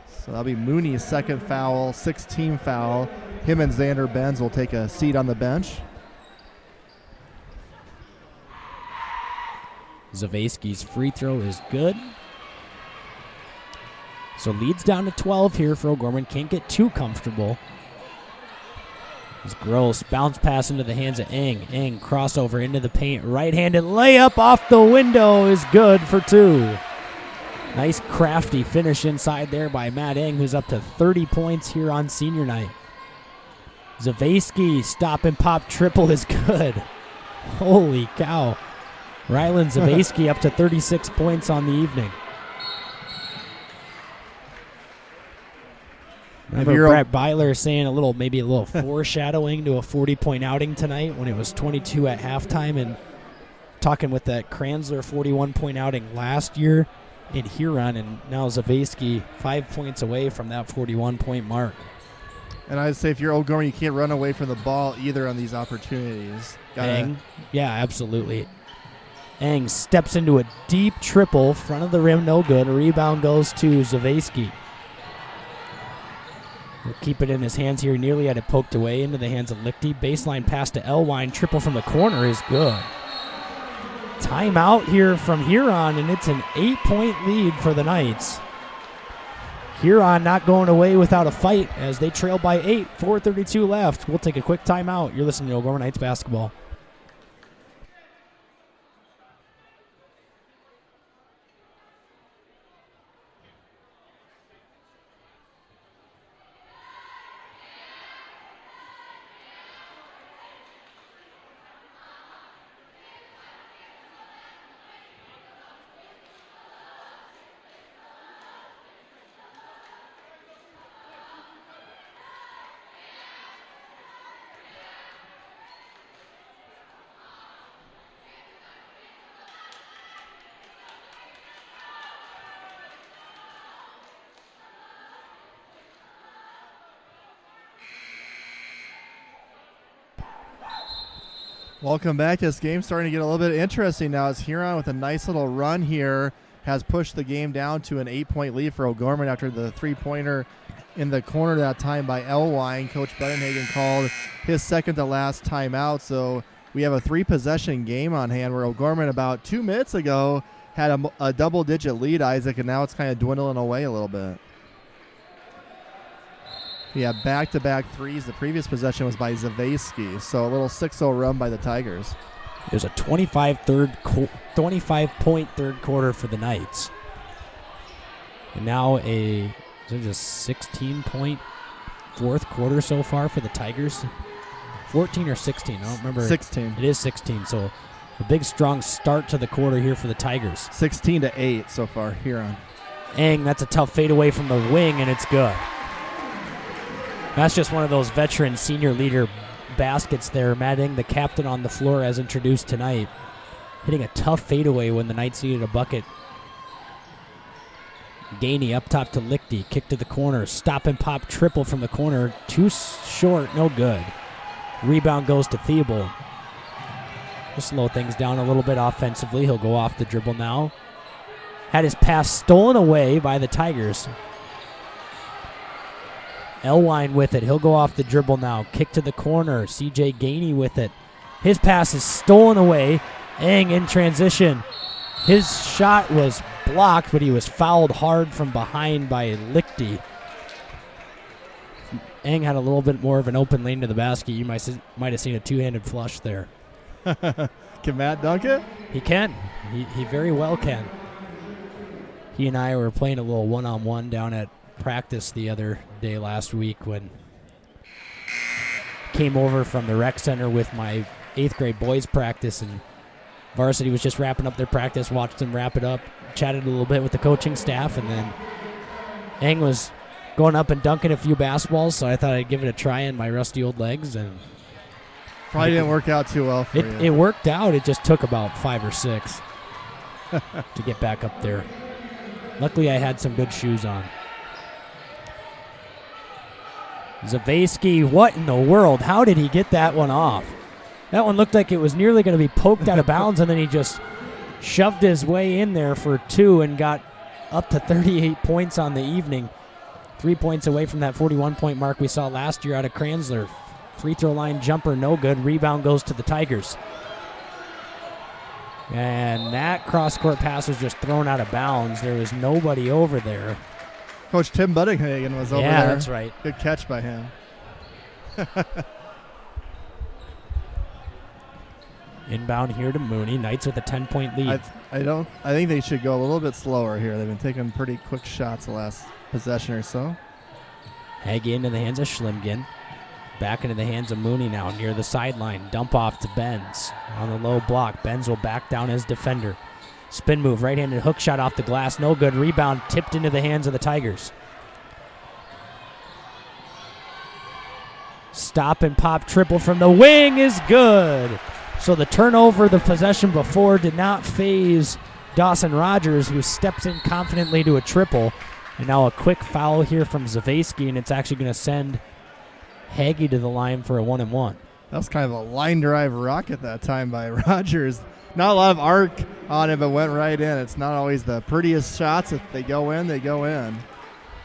So that'll be Mooney's second foul, 16 foul. Him and Xander Benz will take a seat on the bench. Zavesky's free throw is good. So leads down to 12 here for O'Gorman. Can't get too comfortable. It's Gross. Bounce pass into the hands of Eng. Eng crossover into the paint. Right-handed layup off the window is good for two. Nice crafty finish inside there by Matt Eng, who's up to 30 points here on senior night. Zavesky stop and pop triple is good. Holy cow. Rylan Zavesky up to 36 points on the evening. Remember Brett Byler saying maybe a little foreshadowing to a 40-point outing tonight when it was 22 at halftime, and talking with that Kranzler 41-point outing last year in Huron, and now Zavesky 5 points away from that 41-point mark. And I'd say if you're O'Gorman, you can't run away from the ball either on these opportunities. Eng, yeah, absolutely. Eng steps into a deep triple, front of the rim, no good. Rebound goes to Zavesky. He'll keep it in his hands here. Nearly had it poked away into the hands of Lichty. Baseline pass to Elwine. Triple from the corner is good. Timeout here from Huron, and it's an 8-point lead for the Knights. Huron not going away without a fight as they trail by 8. 4:32 left. We'll take a quick timeout. You're listening to O'Gorman Knights basketball. Welcome back. This game's starting to get a little bit interesting now as Huron, with a nice little run here, has pushed the game down to an 8-point lead for O'Gorman after the three-pointer in the corner that time by Elwine. Coach Bettenhagen called his second to last timeout. So we have a 3-possession game on hand where O'Gorman about 2 minutes ago had a double-digit lead, Isaac, and now it's kind of dwindling away a little bit. Yeah, back-to-back threes. The previous possession was by Zavesky, so a little 6-0 run by the Tigers. There's a 25-point third quarter for the Knights. And now is it just 16-point fourth quarter so far for the Tigers? 14 or 16? I don't remember. 16. It is 16, so a big, strong start to the quarter here for the Tigers. 16-8 so far here on. Eng, that's a tough fadeaway from the wing, and it's good. That's just one of those veteran senior leader baskets there. Matt Eng, the captain on the floor as introduced tonight, hitting a tough fadeaway when the Knights needed a bucket. Gainey up top to Lichty, kick to the corner, stop and pop triple from the corner, too short, no good. Rebound goes to Theobald. He'll slow things down a little bit offensively. He'll go off the dribble now. Had his pass stolen away by the Tigers. Elwine with it. He'll go off the dribble now. Kick to the corner. CJ Gainey with it. His pass is stolen away. Eng in transition. His shot was blocked, but he was fouled hard from behind by Lichty. Eng had a little bit more of an open lane to the basket. You might have seen a two-handed flush there. Can Matt dunk it? He can. He very well can. He and I were playing a little one-on-one down at practice the other day last week when came over from the rec center with my 8th grade boys practice, and Varsity was just wrapping up their practice, watched them wrap it up, chatted a little bit with the coaching staff, and then Eng was going up and dunking a few basketballs, so I thought I'd give it a try in my rusty old legs. And probably didn't work out too well for you. It worked out. It just took about 5 or 6 to get back up there. Luckily, I had some good shoes on. Zavayski, what in the world? How did he get that one off? That one looked like it was nearly going to be poked out of bounds, and then he just shoved his way in there for 2 and got up to 38 points on the evening. 3 points away from that 41-point mark we saw last year out of Kranzler. Free throw line jumper, no good. Rebound goes to the Tigers. And that cross-court pass was just thrown out of bounds. There was nobody over there. Coach Tim Buddinghagen was over there. Yeah, that's right. Good catch by him. Inbound here to Mooney. Knights with a 10-point lead. I think they should go a little bit slower here. They've been taking pretty quick shots the last possession or so. Haggy into the hands of Schlimgen. Back into the hands of Mooney now near the sideline. Dump off to Benz on the low block. Benz will back down his defender. Spin move, right-handed hook shot off the glass. No good. Rebound tipped into the hands of the Tigers. Stop and pop triple from the wing is good. So the turnover, the possession before, did not faze Dawson Rogers, who steps in confidently to a triple. And now a quick foul here from Zavayski, and it's actually going to send Haggy to the line for a 1-and-1. That was kind of a line drive rocket that time by Rogers. Not a lot of arc on it, but went right in. It's not always the prettiest shots. If they go in, they go in.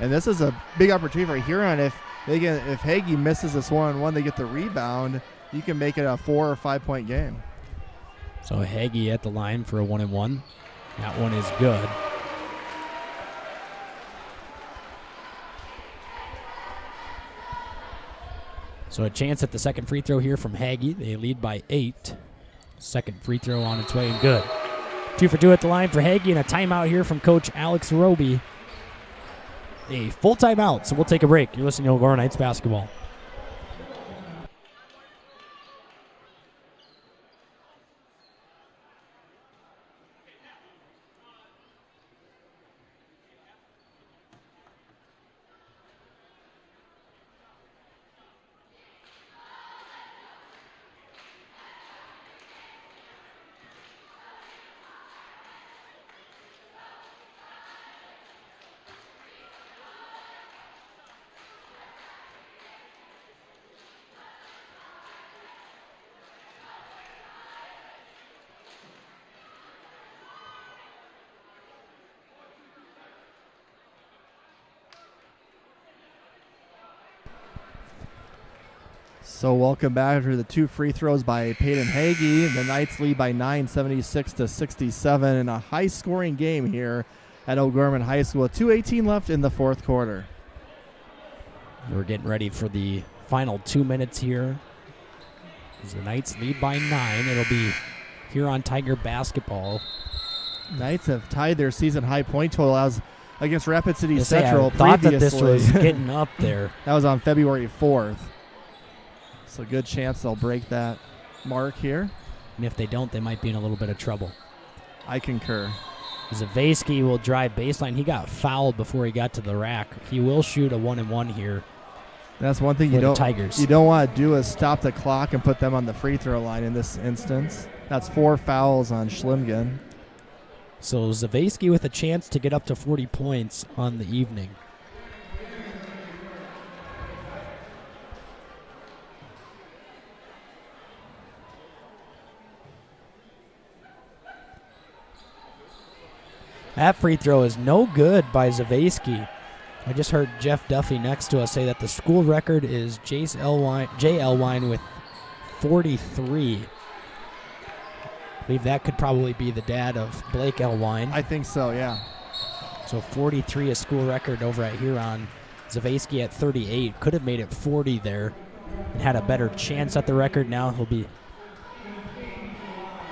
And this is a big opportunity for Huron. If Haggy misses this 1-on-1, they get the rebound. You can make it a 4 or 5 point game. So Haggy at the line for a 1-and-1. That one is good. So a chance at the second free throw here from Haggy. They lead by 8. Second free throw on its way and good. 2 for 2 at the line for Haggy, and a timeout here from Coach Alex Roby. A full timeout, so we'll take a break. You're listening to O'Gorman Knights basketball. So welcome back after the 2 free throws by Peyton Haggy. The Knights lead by 9, 76-67 in a high-scoring game here at O'Gorman High School. 2:18 left in the fourth quarter. We're getting ready for the final 2 minutes here. As the Knights lead by 9, it'll be Huron Tiger basketball. Knights have tied their season high point total as against Rapid City Say, Central I thought previously. that this was getting up there. That was on February 4th. So good chance they'll break that mark here. And if they don't, they might be in a little bit of trouble. I concur. Zavayski will drive baseline. He got fouled before he got to the rack. He will shoot a 1-and-1 here. That's one thing you don't want to do is stop the clock and put them on the free throw line in this instance. That's 4 fouls on Schlimgen. So Zavayski with a chance to get up to 40 points on the evening. That free throw is no good by Zavayski. I just heard Jeff Duffy next to us say that the school record is Jay Elwine with 43. I believe that could probably be the dad of Blake Elwine. I think so, yeah. So 43 a school record over at Huron. Zavayski at 38. Could have made it 40 there and had a better chance at the record. Now he'll be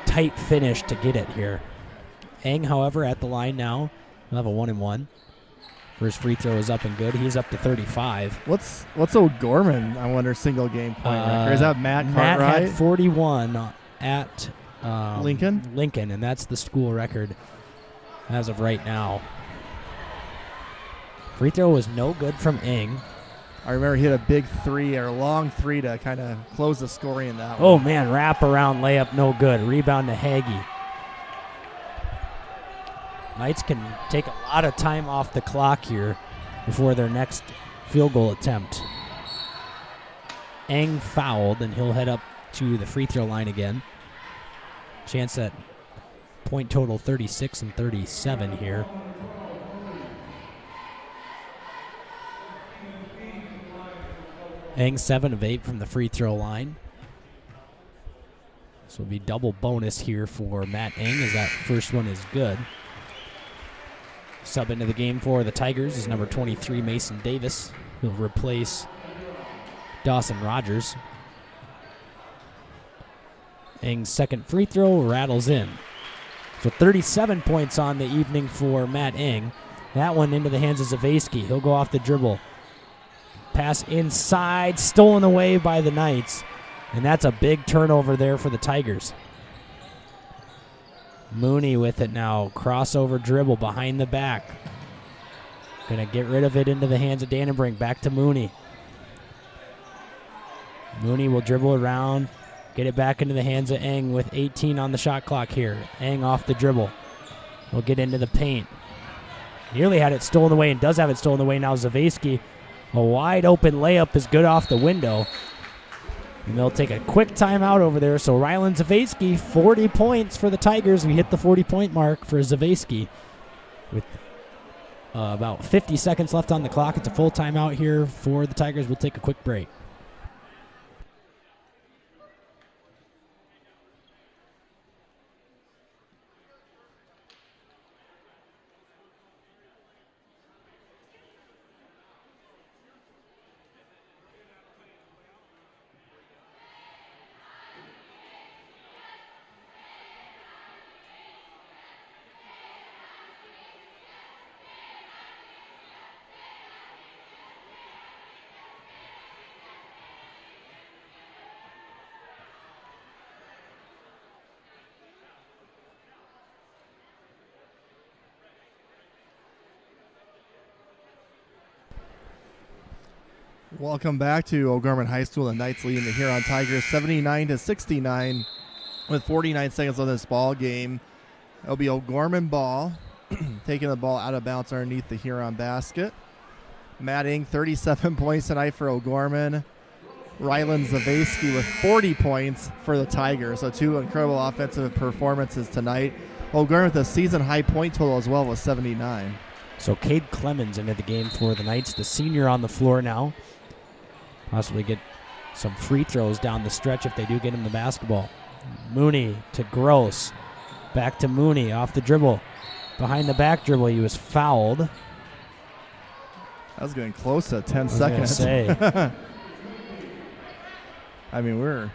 tight finish to get it here. Eng, however, at the line now. He'll have a 1-and-1. First free throw is up and good. He's up to 35. What's O'Gorman, I wonder, single game point record? Is that Matt Cartwright? Matt had 41 at Lincoln, and that's the school record as of right now. Free throw was no good from Eng. I remember he hit a big three or long three to kind of close the scoring in that one. Oh, man, wrap around layup, no good. Rebound to Hagee. Knights can take a lot of time off the clock here before their next field goal attempt. Eng fouled, and he'll head up to the free throw line again. Chance at point total 36 and 37 here. Eng 7 of 8 from the free throw line. This will be double bonus here for Matt Eng, as that first one is good. Sub into the game for the Tigers is number 23, Mason Davis. He'll replace Dawson Rogers. Eng's second free throw rattles in. So 37 points on the evening for Matt Eng. That one into the hands of Zavesky. He'll go off the dribble. Pass inside, stolen away by the Knights. And that's a big turnover there for the Tigers. Mooney with it now. Crossover dribble behind the back. Gonna get rid of it into the hands of Dannenbrink. Back to Mooney. Mooney will dribble around. Get it back into the hands of Eng with 18 on the shot clock here. Eng off the dribble. Will get into the paint. Nearly had it stolen away and does have it stolen away now. Zavesky. A wide open layup is good off the window. And they'll take a quick timeout over there. So Rylan Zavesky, 40 points for the Tigers. We hit the 40-point mark for Zavesky with about 50 seconds left on the clock. It's a full timeout here for the Tigers. We'll take a quick break. Welcome back to O'Gorman High School. The Knights leading the Huron Tigers 79-69 with 49 seconds on this ball game. It'll be O'Gorman ball, taking the ball out of bounds underneath the Huron basket. Matt Eng, 37 points tonight for O'Gorman. Rylan Zavesky with 40 points for the Tigers. So two incredible offensive performances tonight. O'Gorman with a season-high point total as well with 79. So Cade Clemens into the game for the Knights, the senior on the floor now. Possibly get some free throws down the stretch if they do get him the basketball. Mooney to Gross. Back to Mooney off the dribble. Behind the back dribble, he was fouled. That was getting close to 10 seconds. Say. I mean, we're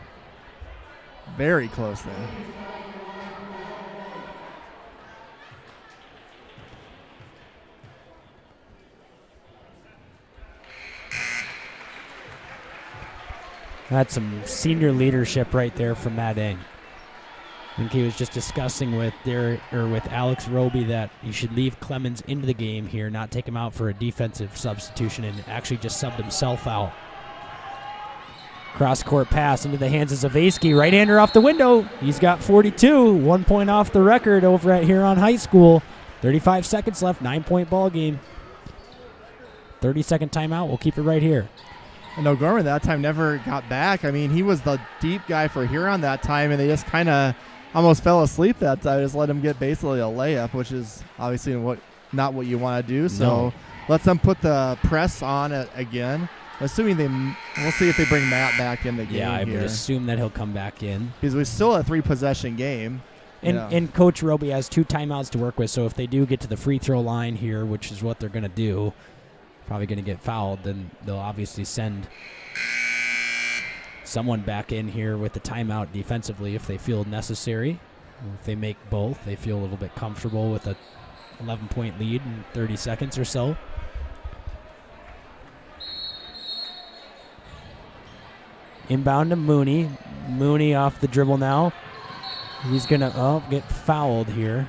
very close there. That's some senior leadership right there from Matt Eng. I think he was just discussing with Alex Roby that you should leave Clemens into the game here, not take him out for a defensive substitution, and actually just subbed himself out. Cross-court pass into the hands of Zavesky. Right-hander off the window. He's got 42. 1 point off the record over at Huron High School. 35 seconds left. 9-point ball game. 30-second timeout. We'll keep it right here. And O'Gorman that time never got back. I mean, he was the deep guy for Huron that time, and they just kind of almost fell asleep that time. Just let him get basically a layup, which is obviously not what you want to do. So Let's them put the press on it again. Assuming we'll see if they bring Matt back in the game. Yeah, I here. would assume that he'll come back in. Because we're still a 3-possession game. And Coach Roby has 2 timeouts to work with, so if they do get to the free throw line here, which is what they're going to do, probably going to get fouled, then they'll obviously send someone back in here with the timeout defensively if they feel necessary. If they make both, they feel a little bit comfortable with a 11-point lead in 30 seconds or so. Inbound to Mooney. Mooney off the dribble now. He's going to get fouled here.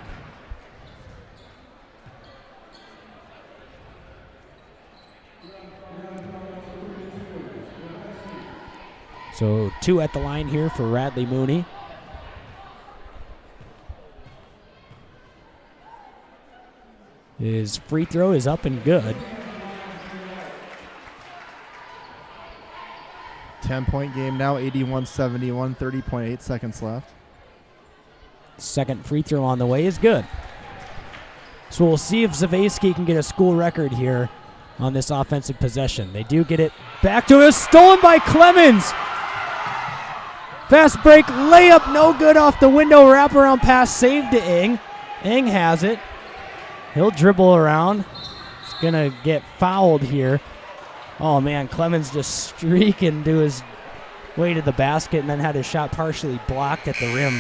So 2 at the line here for Radley Mooney. His free throw is up and good. 10-point game now, 81-71, 30.8 seconds left. Second free throw on the way is good. So we'll see if Zavesky can get a school record here on this offensive possession. They do get it back to him. Stolen by Clemens. Fast break layup, no good off the window. Wraparound pass saved to Ing. Ing has it. He'll dribble around. He's going to get fouled here. Oh, man, Clemens just streaking to his way to the basket and then had his shot partially blocked at the rim.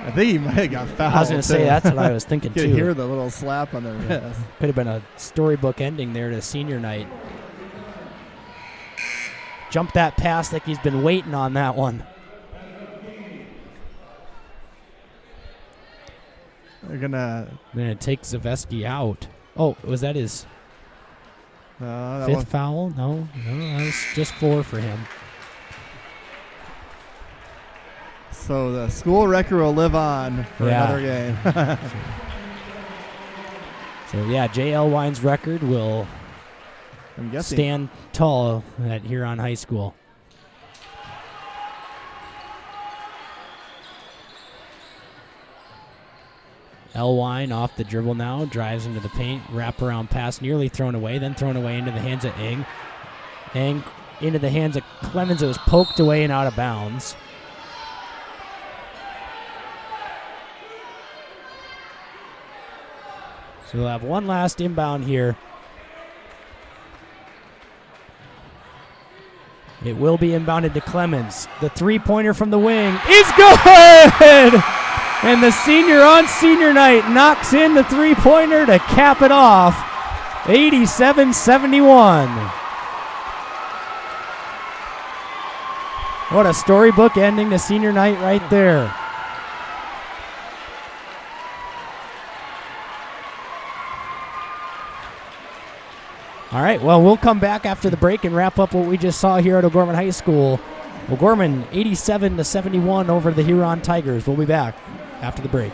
I think he might have got fouled. I was going to say, that's what I was thinking, you too. could hear the little slap on the wrist. Could have been a storybook ending there to senior night. Jump that pass like he's been waiting on that one. They're going to take Zavesky out. Oh, was that his fifth foul? No, that was just 4 for him. So the school record will live on for another game. So, Jay Elwine's record will stand tall at Huron High School. Elwine off the dribble now, drives into the paint, wraparound pass nearly thrown away, then thrown away into the hands of Ing. Ing into the hands of Clemens. It was poked away and out of bounds. So we'll have one last inbound here. It will be inbounded to Clemens. The three-pointer from the wing is good! And the senior on senior night knocks in the three-pointer to cap it off. 87-71. What a storybook ending to senior night right there. All right, well, we'll come back after the break and wrap up what we just saw here at O'Gorman High School. O'Gorman 87-71 over the Huron Tigers. We'll be back after the break.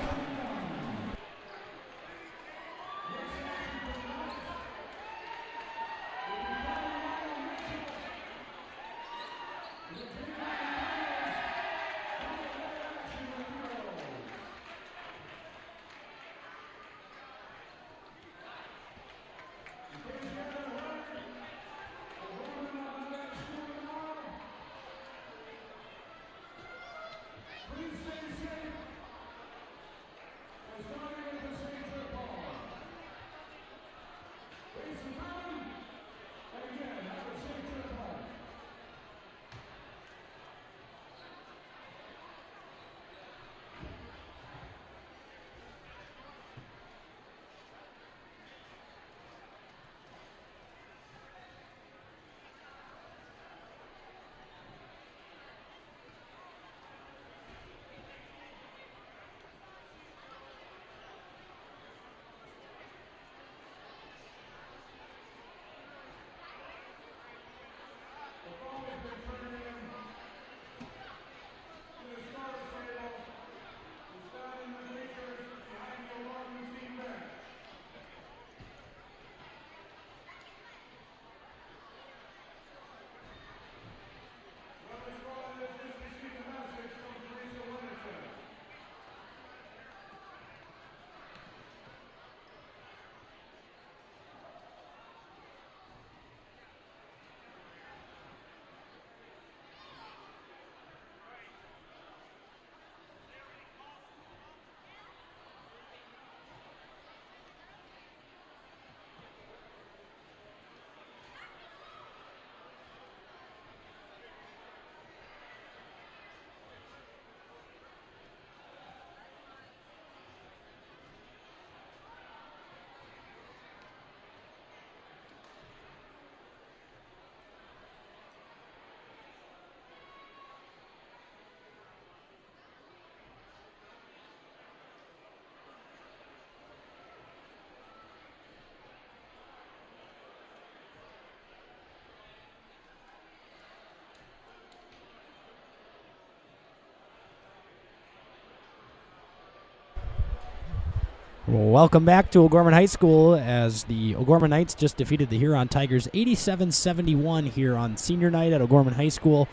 Welcome back to O'Gorman High School as the O'Gorman Knights just defeated the Huron Tigers 87-71 here on senior night at O'Gorman High School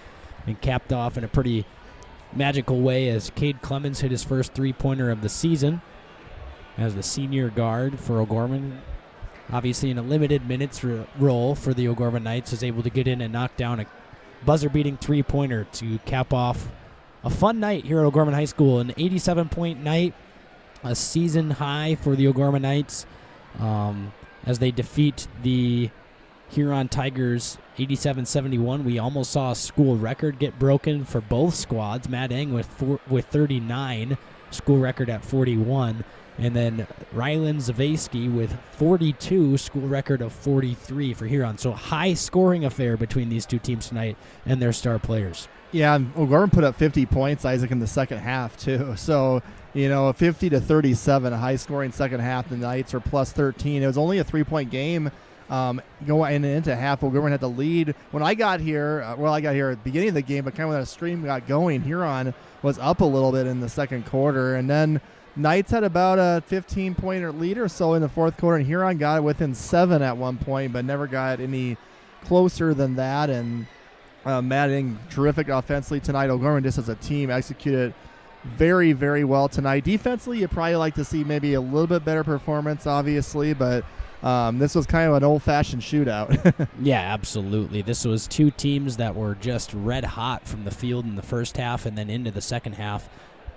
and capped off in a pretty magical way as Cade Clemens hit his first three-pointer of the season as the senior guard for O'Gorman. Obviously in a limited minutes role for the O'Gorman Knights, is able to get in and knock down a buzzer-beating three-pointer to cap off a fun night here at O'Gorman High School, an 87-point night. A season high for the O'Gorman Knights as they defeat the Huron Tigers 87-71. We almost saw a school record get broken for both squads. Matt Eng with 39, school record at 41. And then Rylan Zavasky with 42, school record of 43 for Huron. So high scoring affair between these two teams tonight and their star players. Yeah, and O'Gorman put up 50 points, Isaac, in the second half, too. So, 50-37, a high-scoring second half. The Knights are plus 13. It was only a three-point game going into half. O'Gorman had the lead. When I got here, I got here at the beginning of the game, but kind of when the stream got going, Huron was up a little bit in the second quarter. And then Knights had about a 15-point lead or so in the fourth quarter, and Huron got it within 7 at one point, but never got any closer than that. And Matt Eng, terrific offensively tonight. O'Gorman just as a team executed very, very well tonight. Defensively, you'd probably like to see maybe a little bit better performance, obviously, but this was kind of an old-fashioned shootout. Yeah, absolutely. This was two teams that were just red hot from the field in the first half and then into the second half.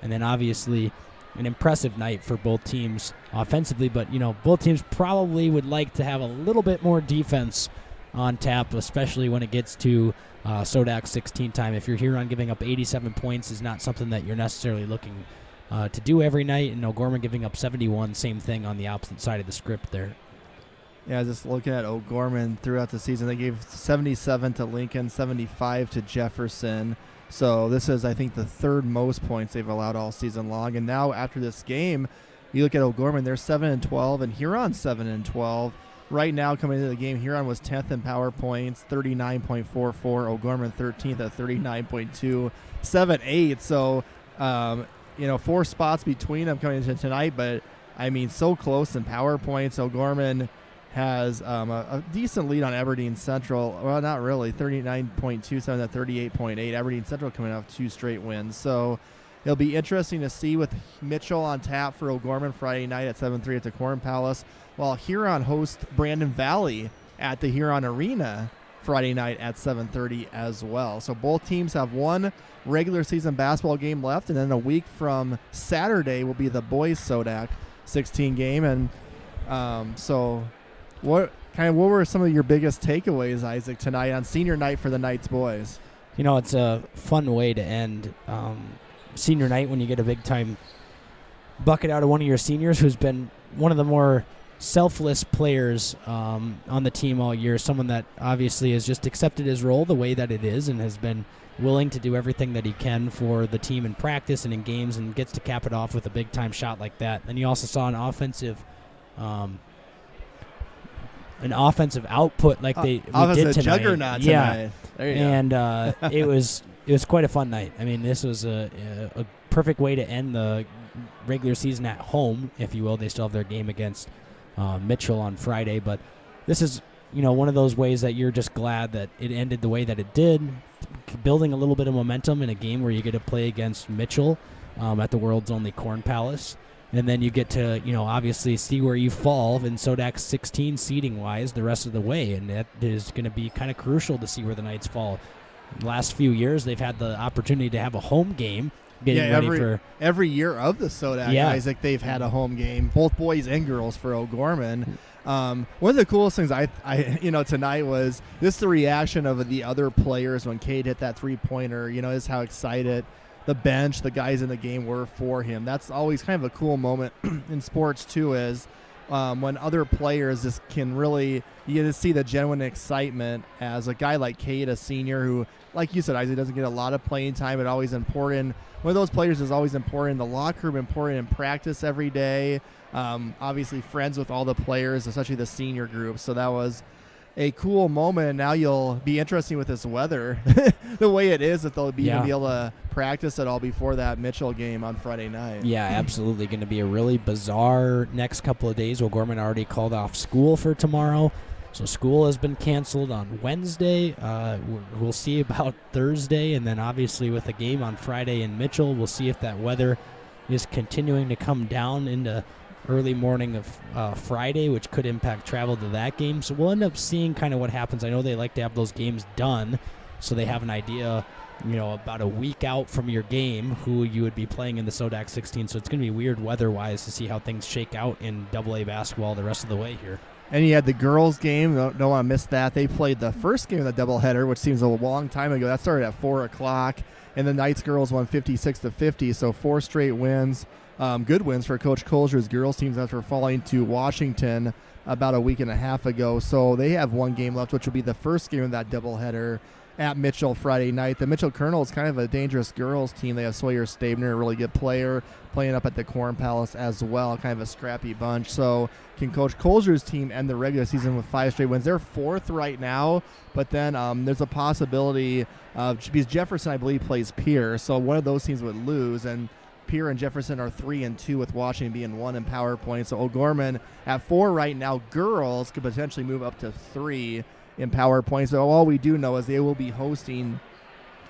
And then obviously an impressive night for both teams offensively, but, both teams probably would like to have a little bit more defense on tap, especially when it gets to Sodak 16 time. If you're Huron, giving up 87 points is not something that you're necessarily looking to do every night, and O'Gorman giving up 71, same thing on the opposite side of the script there. Yeah, just looking at O'Gorman throughout the season, they gave 77 to Lincoln, 75 to Jefferson. So this is, I think, the third most points they've allowed all season long. And now after this game, you look at O'Gorman, they're 7-12, and Huron 7-12. Right now, coming into the game, Huron was 10th in power points, 39.44. O'Gorman 13th at 39.278. So, 4 spots between them coming into tonight. But, so close in power points. O'Gorman has a decent lead on Aberdeen Central. Well, not really, 39.27 to 38.8. Aberdeen Central coming off 2 straight wins. So, it'll be interesting to see with Mitchell on tap for O'Gorman Friday night at 7:03 at the Corn Palace, while Huron hosts Brandon Valley at the Huron Arena Friday night at 7:30 as well. So both teams have one regular season basketball game left, and then a week from Saturday will be the boys Sodak 16 game. And so what were some of your biggest takeaways, Isaac, tonight on senior night for the Knights boys? It's a fun way to end senior night when you get a big-time bucket out of one of your seniors who's been one of the more selfless players on the team all year, someone that obviously has just accepted his role the way that it is and has been willing to do everything that he can for the team in practice and in games, and gets to cap it off with a big-time shot like that. Then you also saw an offensive output like we did tonight. Juggernaut tonight. There you go. It was quite a fun night. This was a perfect way to end the regular season at home, if you will. They still have their game against Mitchell on Friday, but this is one of those ways that you're just glad that it ended the way that it did, building a little bit of momentum in a game where you get to play against Mitchell at the world's only Corn Palace. And then you get to, obviously see where you fall in Sodak 16 seeding-wise the rest of the way. And that is going to be kind of crucial to see where the Knights fall. The last few years, they've had the opportunity to have a home game. Every year of the Sodak, Isaac, they've had a home game, both boys and girls for O'Gorman. One of the coolest things I tonight was just the reaction of the other players when Cade hit that three-pointer. Is how excited the bench, the guys in the game were for him. That's always kind of a cool moment in sports too, is when other players just can really, you get to see the genuine excitement as a guy like Cade, a senior who, like you said, Isaac, doesn't get a lot of playing time, but always important. One of those players is always important in the locker room, important in practice every day. Obviously friends with all the players, especially the senior group. So that was a cool moment, and now you'll be interesting with this weather, the way it is, if they'll be, even be able to practice at all before that Mitchell game on Friday night. Yeah, absolutely. Going to be a really bizarre next couple of days. O'Gorman already called off school for tomorrow, so school has been canceled on Wednesday. We'll see about Thursday, and then obviously with a game on Friday in Mitchell, we'll see if that weather is continuing to come down into early morning of Friday, which could impact travel to that game. So we'll end up seeing kind of what happens. I know they like to have those games done so they have an idea, about a week out from your game who you would be playing in the SODAC 16. So it's going to be weird weather-wise to see how things shake out in AA basketball the rest of the way here. And you had the girls' game. Don't want to miss that. They played the first game of the doubleheader, which seems a long time ago. That started at 4 o'clock, and the Knights girls won 56-50, so 4 straight wins. Good wins for Coach Colger's girls teams after falling to Washington about a week and a half ago. So they have one game left, which will be the first game of that doubleheader at Mitchell Friday night. The Mitchell Colonel is kind of a dangerous girls team. They have Sawyer Stabner, a really good player, playing up at the Corn Palace as well, kind of a scrappy bunch. So can Coach Colger's team end the regular season with 5 straight wins? They're 4th right now, but then there's a possibility because Jefferson, I believe, plays Pierre, so one of those teams would lose, and Pierre and Jefferson are 3-2 with Washington being 1 in power points. So O'Gorman at 4 right now. Girls could potentially move up to 3 in power points. So all we do know is they will be hosting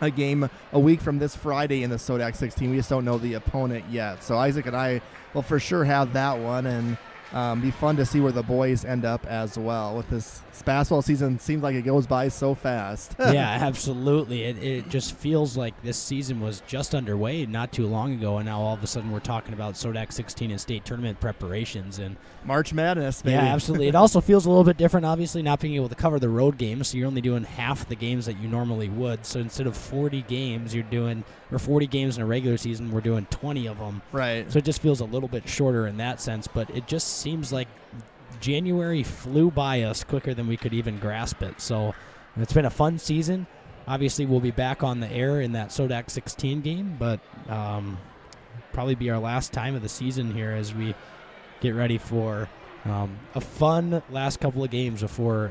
a game a week from this Friday in the SODAC 16. We just don't know the opponent yet. So Isaac and I will for sure have that one, and be fun to see where the boys end up as well. With this basketball season, seems like it goes by so fast. Yeah, absolutely. It just feels like this season was just underway not too long ago, and now all of a sudden we're talking about SODAC 16 and state tournament preparations and March Madness, baby. Yeah, absolutely. It also feels a little bit different, obviously, not being able to cover the road games, so you're only doing half the games that you normally would. So instead of 40 games, 40 games in a regular season, we're doing 20 of them. Right. So it just feels a little bit shorter in that sense, but it just seems like January flew by us quicker than we could even grasp it. So it's been a fun season. Obviously, we'll be back on the air in that SODAC 16 game, but probably be our last time of the season here as we get ready for a fun last couple of games before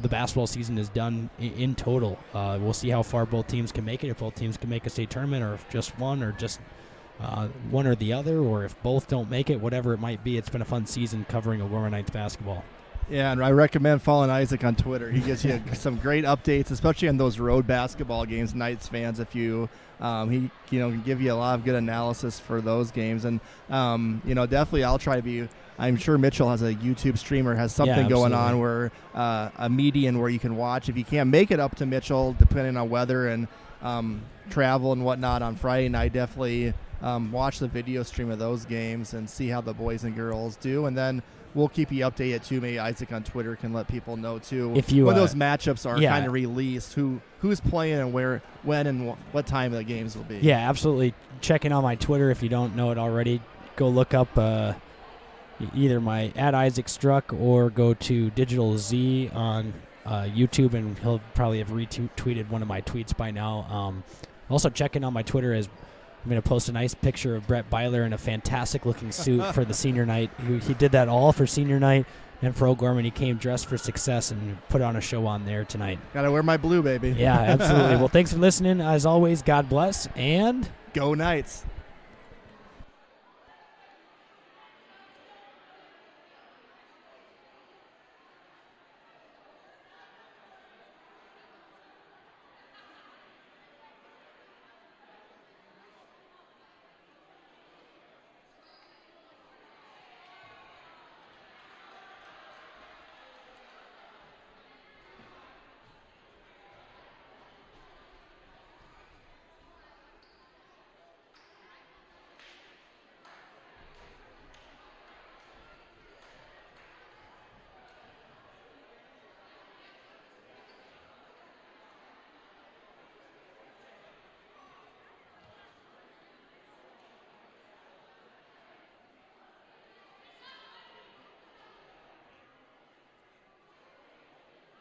the basketball season is done in total. We'll see how far both teams can make it, if both teams can make a state tournament, or if just one, or just one or the other, or if both don't make it, whatever it might be. It's been a fun season covering O'Gorman Knights basketball. Yeah, and I recommend following Isaac on Twitter. He gives you some great updates, especially on those road basketball games. Knights fans, if you he can give you a lot of good analysis for those games, and definitely I'll try to be. I'm sure Mitchell has a YouTube stream or has something going on where a median where you can watch. If you can't make it up to Mitchell, depending on weather and travel and whatnot on Friday night, definitely watch the video stream of those games and see how the boys and girls do, and then we'll keep you updated too. Maybe Isaac on Twitter can let people know too when those matchups are kind of released, who's playing and where, when, and what time the games will be. Yeah, absolutely. Checking on my Twitter, if you don't know it already, go look up either my @IsaacStruck or go to Digital Z on YouTube, and he'll probably have retweeted one of my tweets by now. Also checking on my Twitter as I'm going to post a nice picture of Brett Byler in a fantastic-looking suit for the senior night. He did that all for senior night, and for O'Gorman, he came dressed for success and put on a show on there tonight. Got to wear my blue, baby. Yeah, absolutely. Well, thanks for listening. As always, God bless, and go Knights.